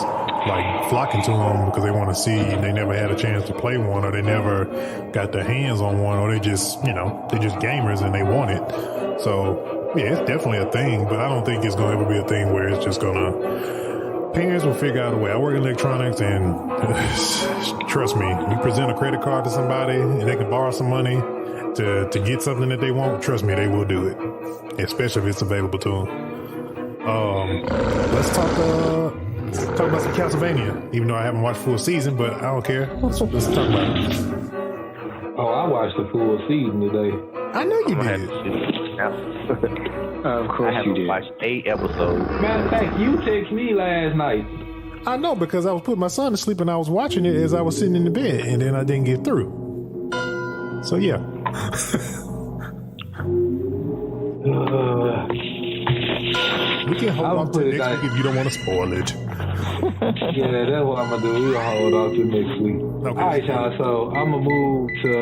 S3: like flocking to them because they want to see. They never had a chance to play one, or they never got their hands on one, or they just, they're just gamers and they want it. So yeah, it's definitely a thing, but I don't think it's gonna ever be a thing where it's just gonna. Parents will figure out a way. I work in electronics, and trust me, you present a credit card to somebody and they can borrow some money to get something that they want. Trust me, they will do it, especially if it's available to them. Let's talk about some Castlevania. Even though I haven't watched full season, but I don't care. Let's talk about it.
S4: Oh, I watched the full season today.
S3: I know you did.
S8: Of course
S5: I
S8: you
S5: haven't
S8: did.
S5: watched 8 episodes.
S4: Matter of fact, you texted me last night.
S3: I know, because I was putting my son to sleep and I was watching it as I was sitting in the bed, and then I didn't get through. So yeah. We can hold on to next week if you don't want to spoil it.
S4: Yeah, that's what I'm gonna do. We'll hold on to next week.
S3: Okay.
S4: All right, y'all. So I'm gonna move to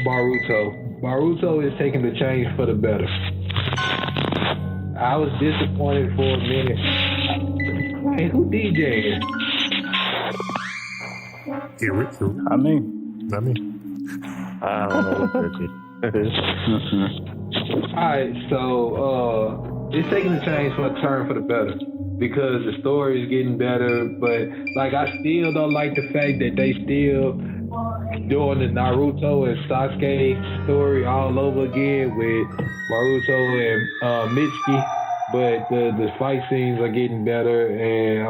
S4: Boruto. Boruto is taking the change for the better. I was disappointed for a minute. Hey, who DJing?
S7: I mean,
S3: I mean,
S5: I don't know what that is.
S4: Alright, so it's taking a change for a turn for the better because the story is getting better, but like I still don't like the fact that they still doing the Naruto and Sasuke story all over again with Boruto and Mitsuki, but the fight scenes are getting better, and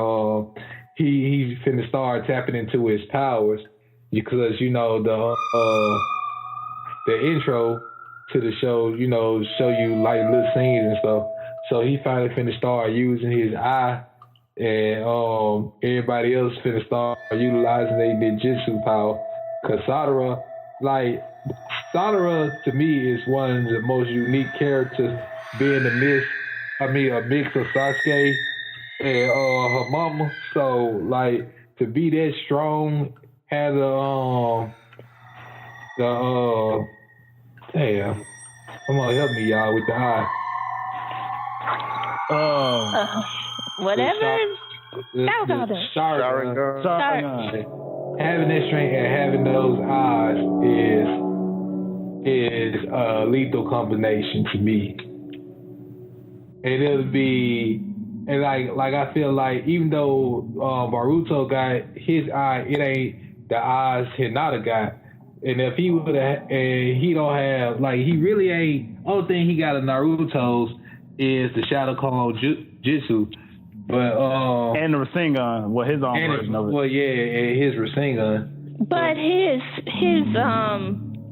S4: he's finna start tapping into his powers because the intro to the show, show you like little scenes and stuff. So he finally finna start using his eye, and everybody else finna start utilizing their ninjutsu power. Cause Sadara to me is one of the most unique characters, being a mix of Sasuke and her mama. So like to be that strong, have damn, come on, help me, y'all, with the eye.
S6: Whatever.
S4: Sharingan. Having that strength and having those eyes is a lethal combination to me. And it'll be, and like I feel like even though Boruto got his eye, it ain't the eyes Hinata got. And if he would have, and he don't have, like, he really ain't, only thing he got of Naruto's is the Shadow Clone Jutsu. But,
S7: and the Rasengan, his own version of it.
S4: Well, yeah, and his Rasengan.
S6: But his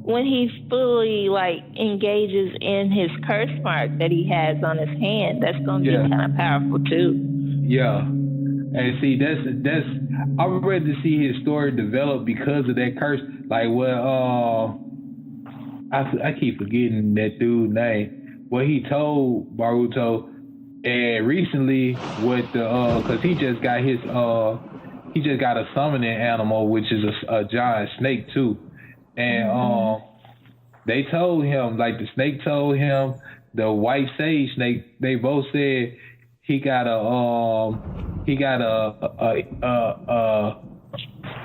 S6: when he fully, like, engages in his curse mark that he has on his hand, that's going to be kind of powerful, too.
S4: Yeah. And see, that's I'm ready to see his story develop because of that curse. Like, well, I keep forgetting that dude's name. What he told Boruto, and recently with because he just got a summoning animal, which is a giant snake too. And they told him, like the snake told him, the white sage snake, they both said he got a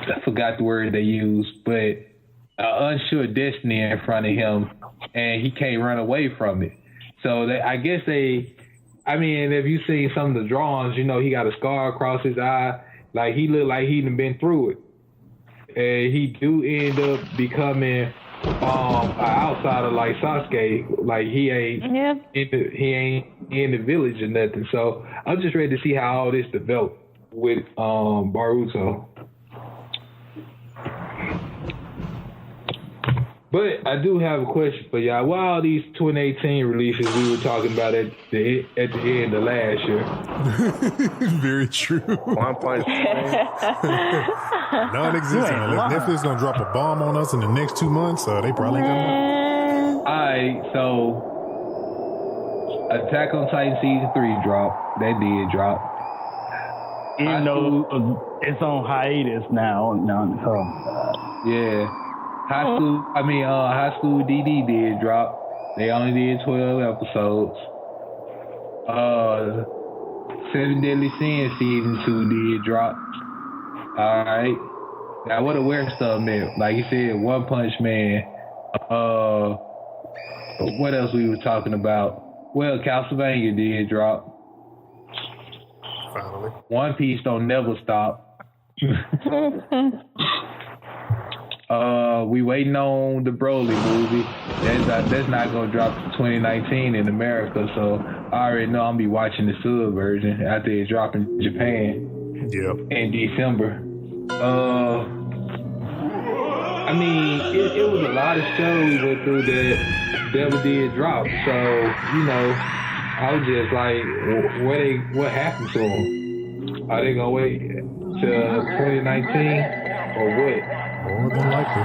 S4: I forgot the word they used, but an unsure destiny in front of him, and he can't run away from it. So I guess if you see some of the drawings, he got a scar across his eye, like he looked like he'd been through it, and he do end up becoming an outsider like Sasuke, like he ain't in the village or nothing. So I'm just ready to see how all this developed with Boruto. But I do have a question for y'all. What are all these 2018 releases we were talking about at the end of last year?
S3: Very true.
S5: One Punch Man.
S3: Non-existent. Unless Netflix gonna drop a bomb on us in the next 2 months, they probably ain't gonna.
S4: All right, so Attack on Titan season 3 dropped. That did drop.
S7: Even though it's on hiatus now.
S4: Yeah. High School DD did drop. They only did 12 episodes. 7 Deadly Sins season 2 did drop. Alright. Now what the weird stuff meant? Like you said, One Punch Man. What else we were talking about? Well, Castlevania did drop.
S3: Finally.
S4: One Piece don't never stop. We waiting on the Broly movie. That's not gonna drop to 2019 in America, so I already know I'm be watching the sub version after it drop in Japan.
S3: Yep.
S4: In December. I mean, it was a lot of shows we went through that never did drop. So, you know, I was just like, what happened to them? Are they gonna wait till 2019 or what?
S3: More than likely.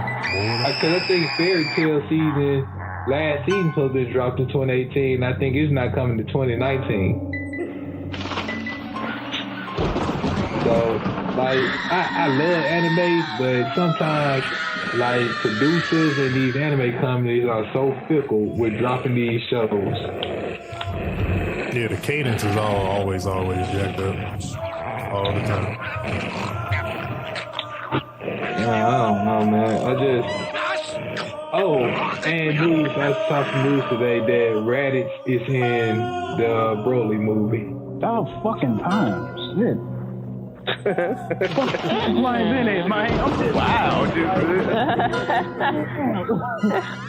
S4: Because I think Fairy Tail season, last season supposed to be dropped in 2018. I think it's not coming to 2019. So, like, I love anime, but sometimes, like, producers and these anime companies are so fickle with dropping these shows.
S3: Yeah, the cadence is always jacked up all the time.
S4: I don't know, man. And news. I saw some news today that Raditz is in the Broly movie.
S7: About fucking time. Shit. Mine's in it, man.
S5: Wow, dude.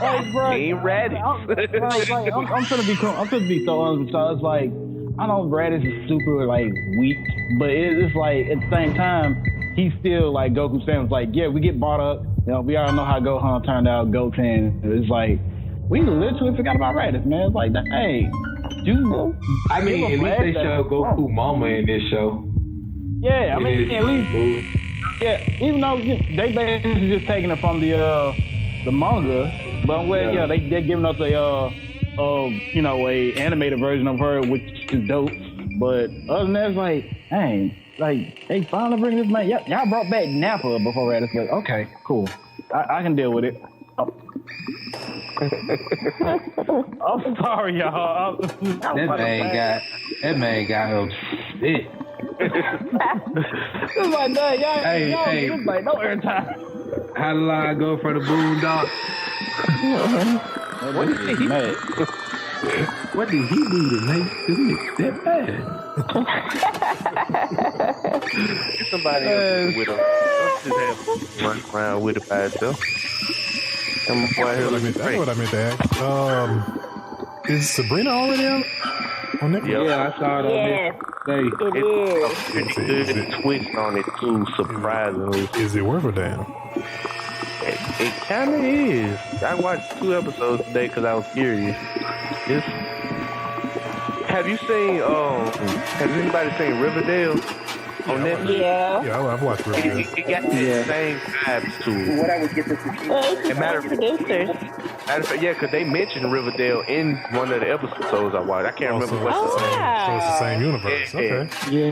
S7: Hey, bro.
S5: Ain't ready.
S7: I'm gonna be cool. I'm gonna be so honest. So it's like, I know Raditz is super like weak, but it's like at the same time, he's still like Goku's family. It's like, yeah, we get brought up. You know, we all know how Gohan turned out. Goten. It's like we literally forgot about Raditz, man. It's like, hey, dude.
S4: I mean, at least they show Goku Mama in this show.
S7: Yeah, I mean, at least, yeah, even though they basically just taking it from the manga, but they're giving us a animated version of her, which is dope. But other than that, it's like, dang, like they finally bring this man. Y'all brought back Nappa before Raditz. Like, okay, cool, I can deal with it. I'm sorry, y'all.
S4: That man got upset.
S7: It's like, no, y'all it's like no airtime.
S4: How the line go for the Boondocks?
S7: What did he mad?
S4: What did he do to make this that bad?
S5: Get somebody else with him. Don't just have run around with it by itself.
S3: That's what I meant to ask. Is Sabrina already out on Netflix?
S4: Yeah, I saw it on
S5: It's good twist on it too, surprisingly.
S3: Is it worth a damn?
S5: It kind of is. I watched 2 episodes today because I was curious. Have anybody seen Riverdale on Netflix?
S6: Yeah,
S3: I've watched Riverdale.
S5: It got the same vibes to it.
S6: What I would get this producers.
S5: Because they mentioned Riverdale in one of the episodes I watched. I can't remember what.
S3: So it's the same universe. Okay.
S8: Yeah.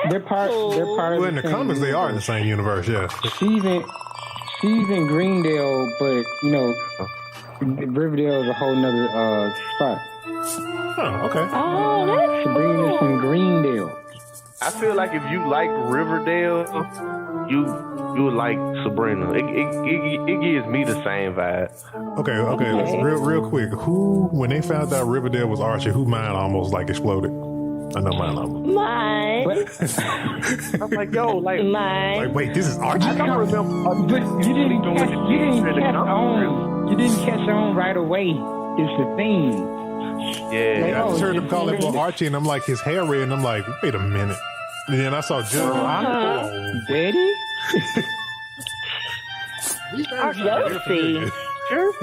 S8: They're part.
S6: Cool.
S8: They're part of.
S3: Well, in the comics, they are in the same universe. Yeah.
S8: She's in Greendale, but you know, Riverdale is a whole nother spot.
S3: Oh, okay.
S6: Oh, that's
S8: Sabrina's from Greendale.
S5: I feel like if you like Riverdale, you would like Sabrina. It gives me the same vibe.
S3: Okay. Let's real quick. When they found out Riverdale was Archie, who mind almost like exploded? I know mine almost.
S6: mine.
S5: I'm like, yo,
S6: Mine.
S3: Like, wait, this is Archie.
S8: I don't remember. But you didn't catch on right away. It's the theme.
S5: Yeah.
S3: I just heard him call it for Archie, and I'm like, his hair red, and I'm like, wait a minute. And then I saw Jill.
S8: Daddy?
S6: Josie.
S5: Sure.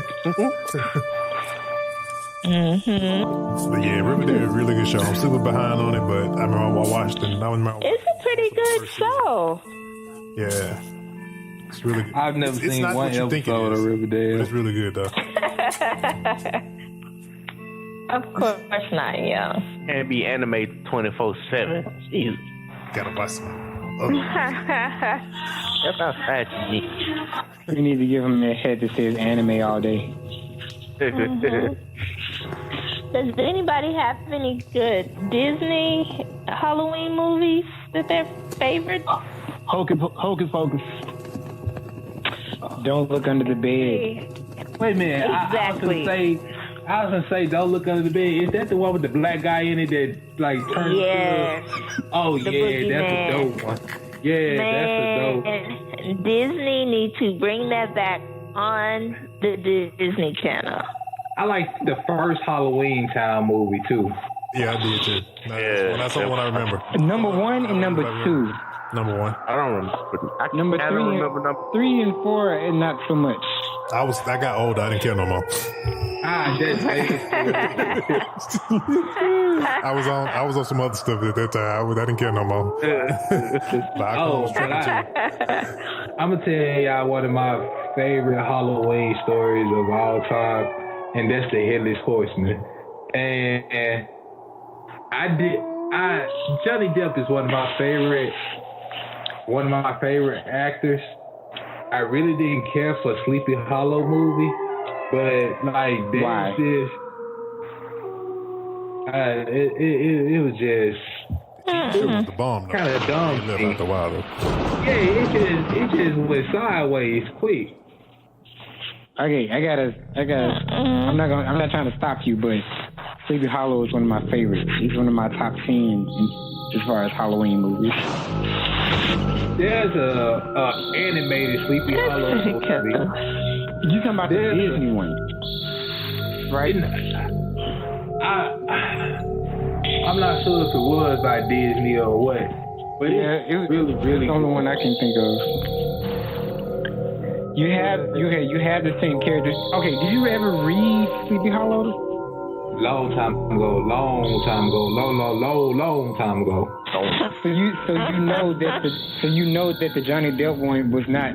S3: But yeah, Riverdale is a really good show. I'm super behind on it, but I remember I watched it. And I remember
S6: It's a pretty good show.
S3: Yeah. It's really good.
S4: I've never seen
S3: not
S4: one
S3: what you think it
S4: episode
S3: is,
S4: of
S3: but
S4: Riverdale.
S3: it's really good, though.
S6: Of course not, yeah.
S5: Can't be anime 24/7. Jesus.
S3: Gotta watch some.
S5: That's outside to me.
S8: We need to give him a head that says anime all day.
S6: Does anybody have any good Disney Halloween movies that they're favorite?
S7: Hocus Pocus.
S8: Don't look under the bed.
S4: Wait a minute.
S6: Exactly.
S4: I was gonna say, don't look under the bed. Is that the one with the black guy in it that like turns?
S6: Yes.
S4: Oh
S6: The
S4: yeah, that's
S6: Boogeyman.
S4: a dope one. Yeah, that's a dope.
S6: Disney need to bring that back on the Disney Channel.
S4: I like the first Halloween Town movie too.
S3: Yeah, I did too. That's the one I remember.
S8: Number 1 and number 2.
S3: Number 1.
S5: I don't remember.
S8: Number
S5: I
S8: 3,
S5: don't remember number
S8: 3 and 4, and not so much.
S3: I got older. I didn't care no more. I was on some other stuff at that time. I didn't care no more.
S4: I'm gonna tell y'all one of my favorite Halloween stories of all time, and that's the Headless Horseman. And Johnny Depp is one of my favorite actors. I really didn't care for Sleepy Hollow movie, but like there's this, it was just
S3: it was the bomb.
S4: Kind of dumb.
S3: After a while,
S4: yeah, it just went sideways quick.
S8: Okay, I gotta. I'm not trying to stop you, but Sleepy Hollow is one of my favorites. He's one of my top 10 as far as Halloween movies.
S4: There's a animated Sleepy Hollow movie.
S8: You talking about the Disney one, right?
S4: I'm not sure if it was by Disney or what, but
S8: yeah, it was really the only one I can think of. You have the same characters. Okay, did you ever read Sleepy Hollow?
S4: Long time ago.
S8: So you know that the Johnny Depp one was not,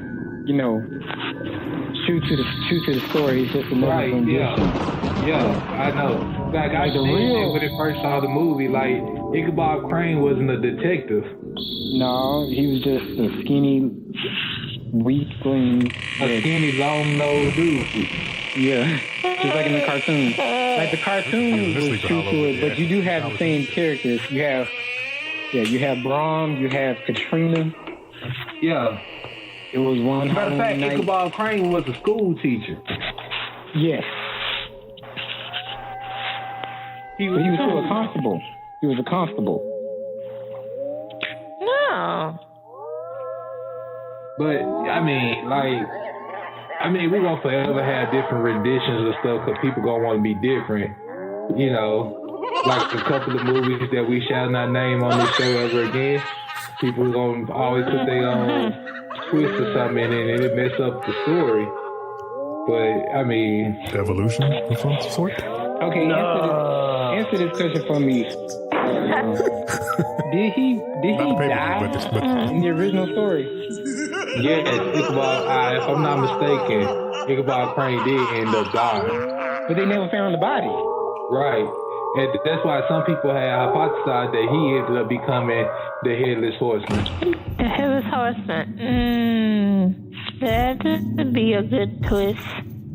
S8: true to the story. It's just another rendition.
S4: Yeah, I know. Like I did when I first saw the movie, like Ichabod Crane wasn't a detective.
S8: No, he was just a skinny, weakling,
S4: skinny, long-nosed dude.
S8: Yeah, just like in the cartoon. Like the cartoon was true to it, but you do have the same characters. You have Brom, you have Katrina.
S4: Yeah.
S8: It was one.
S4: Matter of fact, Ichabod Crane was a school teacher.
S8: Yes. He was still a constable. He was a constable.
S6: No.
S4: But, we're going to forever have different renditions of stuff because people going to want to be different. Like a couple of movies that we shall not name on this show ever again. People are going to always put their own twist or something in it and it mess up the story. But,
S3: evolution of some sort?
S8: Okay, answer this question for me. Did he die in the original story?
S4: Yes, Ichabod, if I'm not mistaken, Ichabod Crane did end up dying.
S8: But they never found the body.
S4: Right. And that's why some people have hypothesized that he ended up becoming the Headless Horseman.
S6: The Headless Horseman. That would be a good twist.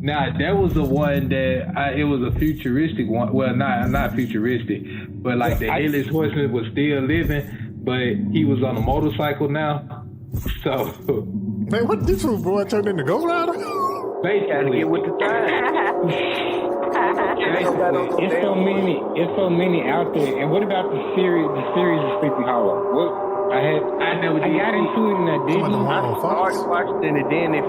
S4: Now, that was the one that it was a futuristic one. Well, not futuristic, but like the Headless Horseman was still living, but he was on a motorcycle now. So,
S3: man, what this little boy turned into Ghost Rider?
S4: Basically,
S5: get with the time.
S8: It's so many out there. And what about the series of Sleepy Hollow? I got into it and I didn't.
S3: The one on Fox?
S5: I watched it and then I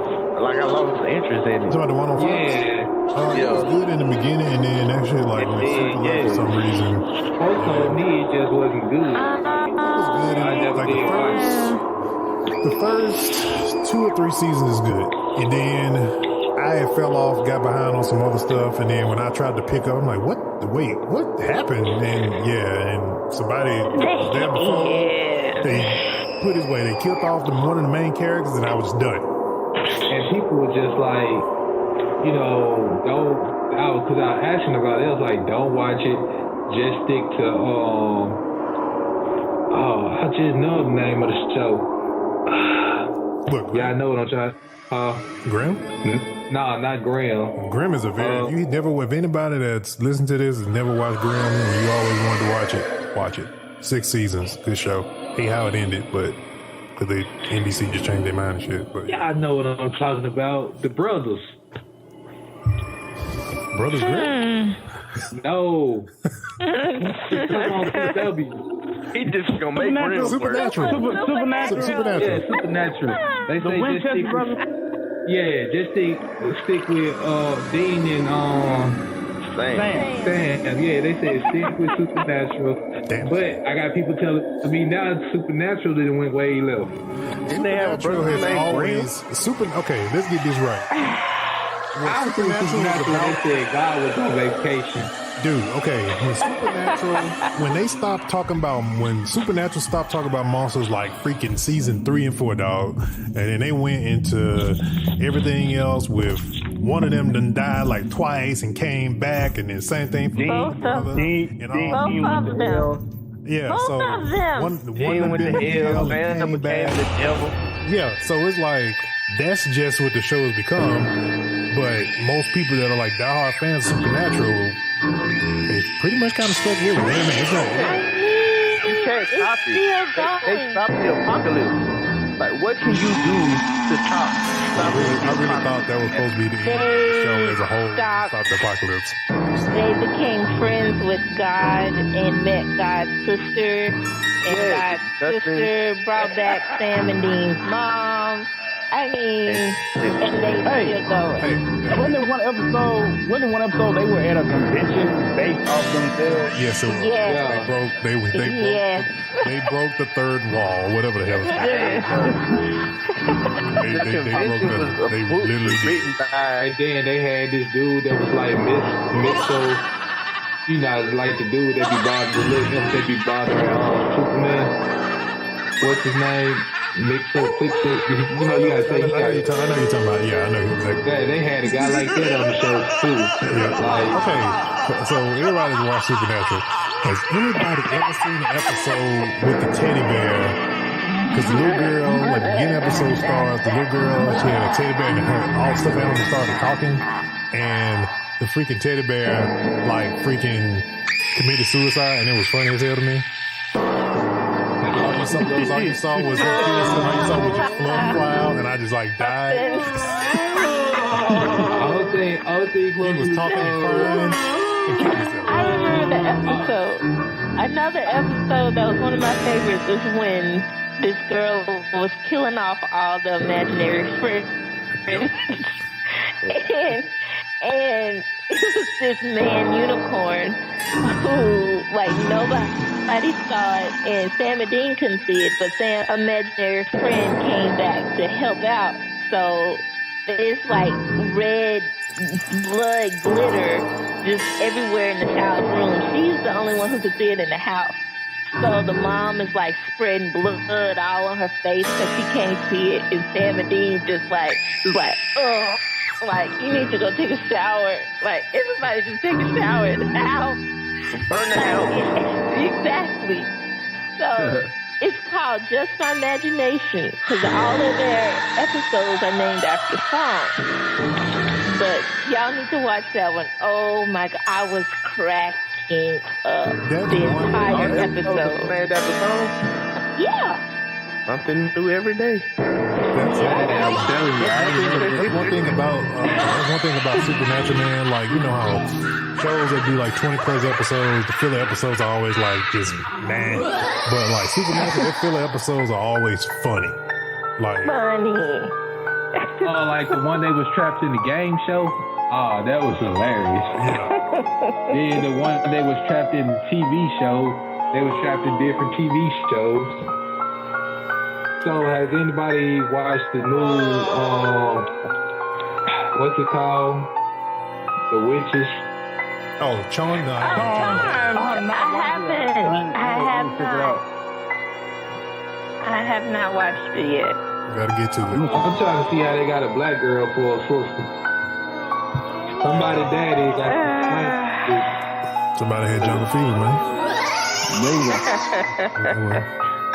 S5: lost interest in it.
S3: Talking about the one on Fox?
S4: Yeah.
S3: It was good in the beginning and then actually went super low for some reason.
S4: It just wasn't good.
S3: It was good in the first 2 or 3 seasons is good. And then I fell off, got behind on some other stuff, and then when I tried to pick up, I'm like, what happened? And somebody was there before. They put his way. They killed off one of the main characters, and I was done.
S4: And people were just like, because I was asking about it, I was like, don't watch it. Just stick to, I just know the name of the show.
S3: Look,
S4: yeah, I know what I'm trying.
S3: Grimm?
S4: No, not Grimm.
S3: Grimm is a very. You never, if anybody that's listened to this has never watched Grimm and you always wanted to watch it. 6 seasons, good show. Hate how it ended, but because NBC just changed their mind and shit. But
S4: yeah, I know what I'm talking about. The brothers.
S3: Brothers Grimm?
S4: No. Come on, PW.
S5: He just gonna make real
S3: Supernatural.
S8: Supernatural.
S4: Yeah, Supernatural. They say just stick with, just stick with Dean and Sam. Yeah, they said stick with Supernatural.
S3: Damn.
S4: But I got people telling me now Supernatural didn't went way left.
S5: Didn't they have a
S3: Supernatural
S5: brother
S3: has
S5: named
S3: always Okay, let's get this right.
S4: I was thinking Supernatural, they said God was on vacation.
S3: Dude, okay, when Supernatural stopped talking about monsters like freaking season 3 and 4, dog, and then they went into everything else with one of them done died like twice and came back, and then same thing for
S6: Both of them.
S3: and all.
S6: Both of them.
S3: Yeah,
S6: Both
S3: so
S6: of them.
S3: one
S5: Dean went to hell, man,
S3: came
S5: became
S3: back.
S5: the devil.
S3: Yeah, so it's like that's just what the show has become. But most people that are like diehard fans of Supernatural, they pretty much kind of stuck with it. Man, it's not.
S5: You can't stop it. They stopped the apocalypse. Like, what can you do to stop
S3: I really thought that was supposed to be the end of the show as a whole. Stop the apocalypse.
S6: They became friends with God and met God's sister. And God's sister brought back Sam and Dean's mom. I mean, and they still going.
S7: Wasn't there one episode they were at a convention based off themselves?
S3: Yes, it was.
S6: Yes.
S3: They broke the third wall, whatever the hell it's called. they literally did.
S4: And then they had this dude that was like Mysto. You know, like the dude that be bothering Superman. What's his name? Mixo, Clixo. You know, you gotta say.
S3: I know you're talking about. Yeah, I know exactly.
S4: Yeah, they had a guy like that on the show too.
S3: Yeah.
S4: Like,
S3: okay, so everybody's watched Supernatural. Has anybody ever seen an episode with the teddy bear? Because the little girl, like the beginning episode starts, the little girl, she had a teddy bear and all stuffed animals started talking, and the freaking teddy bear, like freaking committed suicide, and it was funny as hell to me. All you saw was your fluff cloud, and I just like died.
S4: Other thing
S3: He was talking and crying and killed himself.
S6: I remember the episode. Another episode that was one of my favorites is when this girl was killing off all the imaginary friends. and it was this man unicorn who, like, nobody saw it, and Sam and Dean couldn't see it, but Sam's imaginary friend came back to help out. So it's like red blood glitter just everywhere in the child's room. She's the only one who could see it in the house. So the mom is like spreading blood all on her face because she can't see it, and Sam and Dean just like, ugh. Like, you need to go take a shower. Like, everybody just take a shower in the house.
S5: Burn the house.
S6: Exactly. So, it's called Just My Imagination, because all of their episodes are named after songs. But y'all need to watch that one. Oh my God, I was cracking up the entire episode.
S5: Named after songs?
S6: Yeah.
S5: Something new every day.
S3: That's one thing about Supernatural, man. Like, you know how shows that do like 20 plus episodes, the filler episodes are always like just man. But like Supernatural, their filler episodes are always funny. Like
S4: like the one they was trapped in the game show. Oh, that was hilarious. Then the one they was trapped in the TV show. They was trapped in different TV shows. So has anybody watched the new, what's it called? The Witches?
S3: Oh, Chon? No,
S6: I have not watched it yet.
S3: Gotta get to it.
S4: I'm trying to see how they got a black girl for a sister. Somebody daddy got
S3: Somebody had jungle fever, man.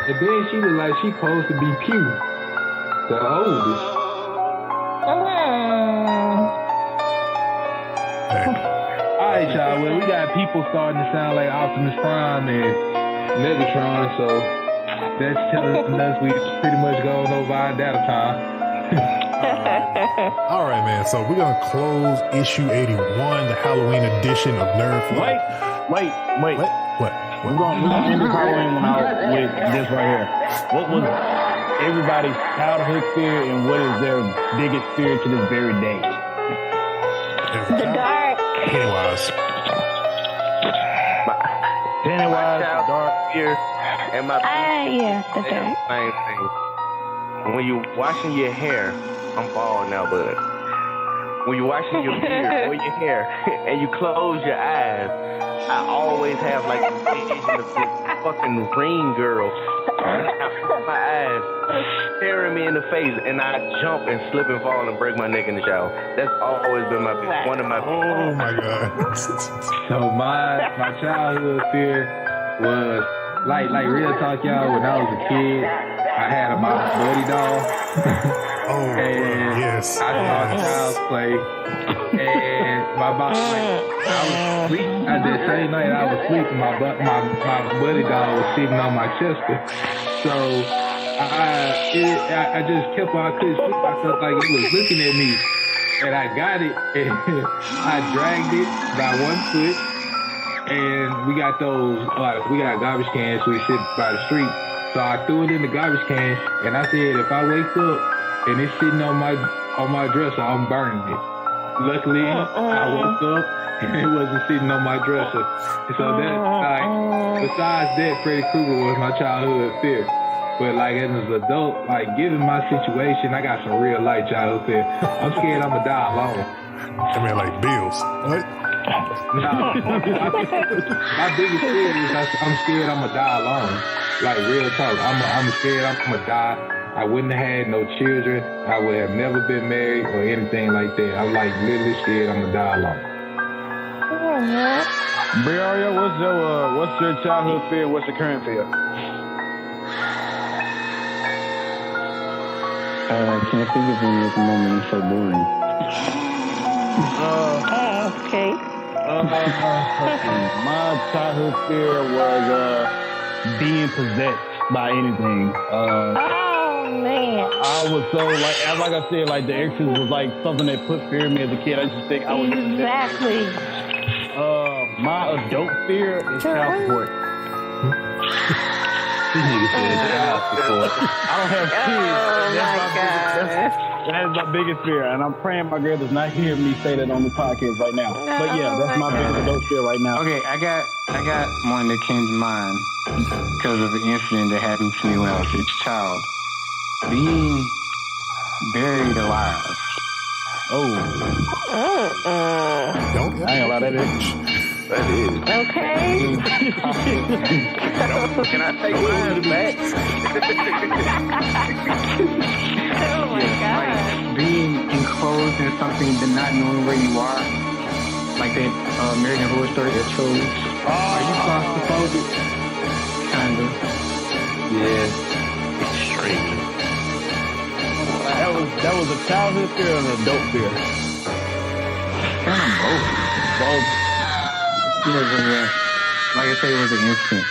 S4: And then she was like, she supposed to be Pew, the oldest. All right, y'all. Well, we got people starting to sound like Optimus Prime and Megatron, so that's telling us we pretty much going over our data time.
S3: All right, man. So we're gonna close issue 81, the Halloween edition of NerdFlow.
S7: Wait.
S3: What?
S7: We're gonna end this Halloween one out with this right here. What was everybody's childhood fear, and what is their biggest fear to this very day?
S6: The dark.
S3: Pennywise.
S7: Pennywise,
S5: child
S7: dark.
S5: fear, and my
S6: Yeah, that's
S5: they're
S6: right.
S5: the same thing. When you washing your hair, I'm bald now, but when you washing your beard or your hair and you close your eyes, I always have like a vision of this fucking ring girl. My eyes staring me in the face, and I jump and slip and fall and break my neck in the shower. That's always been one of my.
S3: Oh my god.
S4: So my childhood fear was like real talk, y'all. When I was a kid, I had a buddy doll.
S3: Oh,
S4: And
S3: yes.
S4: I saw Child's Play, and my mom, I was asleep. That same night I was sleeping, my buddy doll was sitting on my chest. So I just kept on, I couldn't sleep. I felt like it was looking at me, and I got it, and I dragged it by 1 foot, and we got garbage cans, we sit by the street. So I threw it in the garbage can, and I said, if I wake up and it's sitting on my dresser, I'm burning it. Luckily, I woke up and it wasn't sitting on my dresser. So that, besides that, Freddy Krueger was my childhood fear. But like as an adult, like given my situation, I got some real life childhood fear. I'm scared I'm gonna die alone.
S3: I mean, like bills. What?
S4: No, my biggest fear is I'm scared I'm gonna die alone. Like real talk, I'm scared I'm gonna die. I wouldn't have had no children. I would have never been married or anything like that. I'm like literally scared I'm gonna die alone.
S7: Briaria, what's your childhood fear? What's your current fear?
S8: I can't think of any at the moment. It's so boring.
S6: Okay.
S7: My childhood fear was being possessed by anything.
S6: Oh man.
S7: I was so like I said, like the Exorcist was like something that put fear in me as a kid. I just think I was
S6: Exactly.
S7: my adult fear is child support.
S4: This nigga said child support.
S7: I don't have kids.
S6: Oh my God.
S7: That is my biggest fear, and I'm praying my girl does not hear me say that on the podcast right now. But yeah, that's my biggest adult fear right now.
S8: Okay, I got one that came to mind because of an incident that happened to me when I was a child. Being buried alive.
S3: Don't.
S7: I ain't allowed that bitch.
S5: That is.
S6: Okay.
S5: Can I take mine back?
S6: Oh my God.
S8: Like being enclosed in something but not knowing where you are. Like that American Horror Story episode. Are you claustrophobic? Kind of.
S5: Yeah. Extremely.
S7: That was a childhood fear and an adult fear. Both.
S8: Yeah, like I said, it was an incident.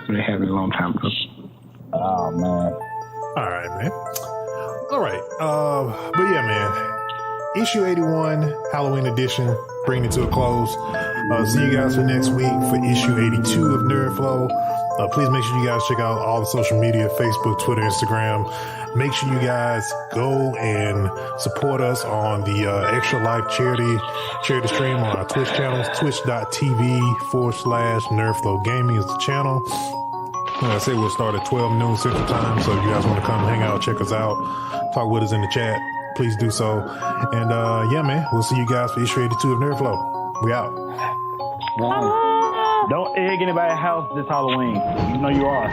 S8: But it happened a long time ago.
S7: Oh man.
S3: All right, man. All right. But yeah, man. Issue 81, Halloween edition, bringing it to a close. See you guys for next week for issue 82 of NerdFlow. Please make sure you guys check out all the social media, Facebook, Twitter, Instagram. Make sure you guys go and support us on the Extra Life charity stream on our Twitch channels, twitch.tv/NerdFlow Gaming is the channel. Like I said, we'll start at 12 noon Central Time, so if you guys want to come hang out, check us out, talk with us in the chat, please do so. And yeah, man, we'll see you guys for issue 82 of NerdFlow. We out.
S7: Don't egg anybody's house this Halloween. You know you are.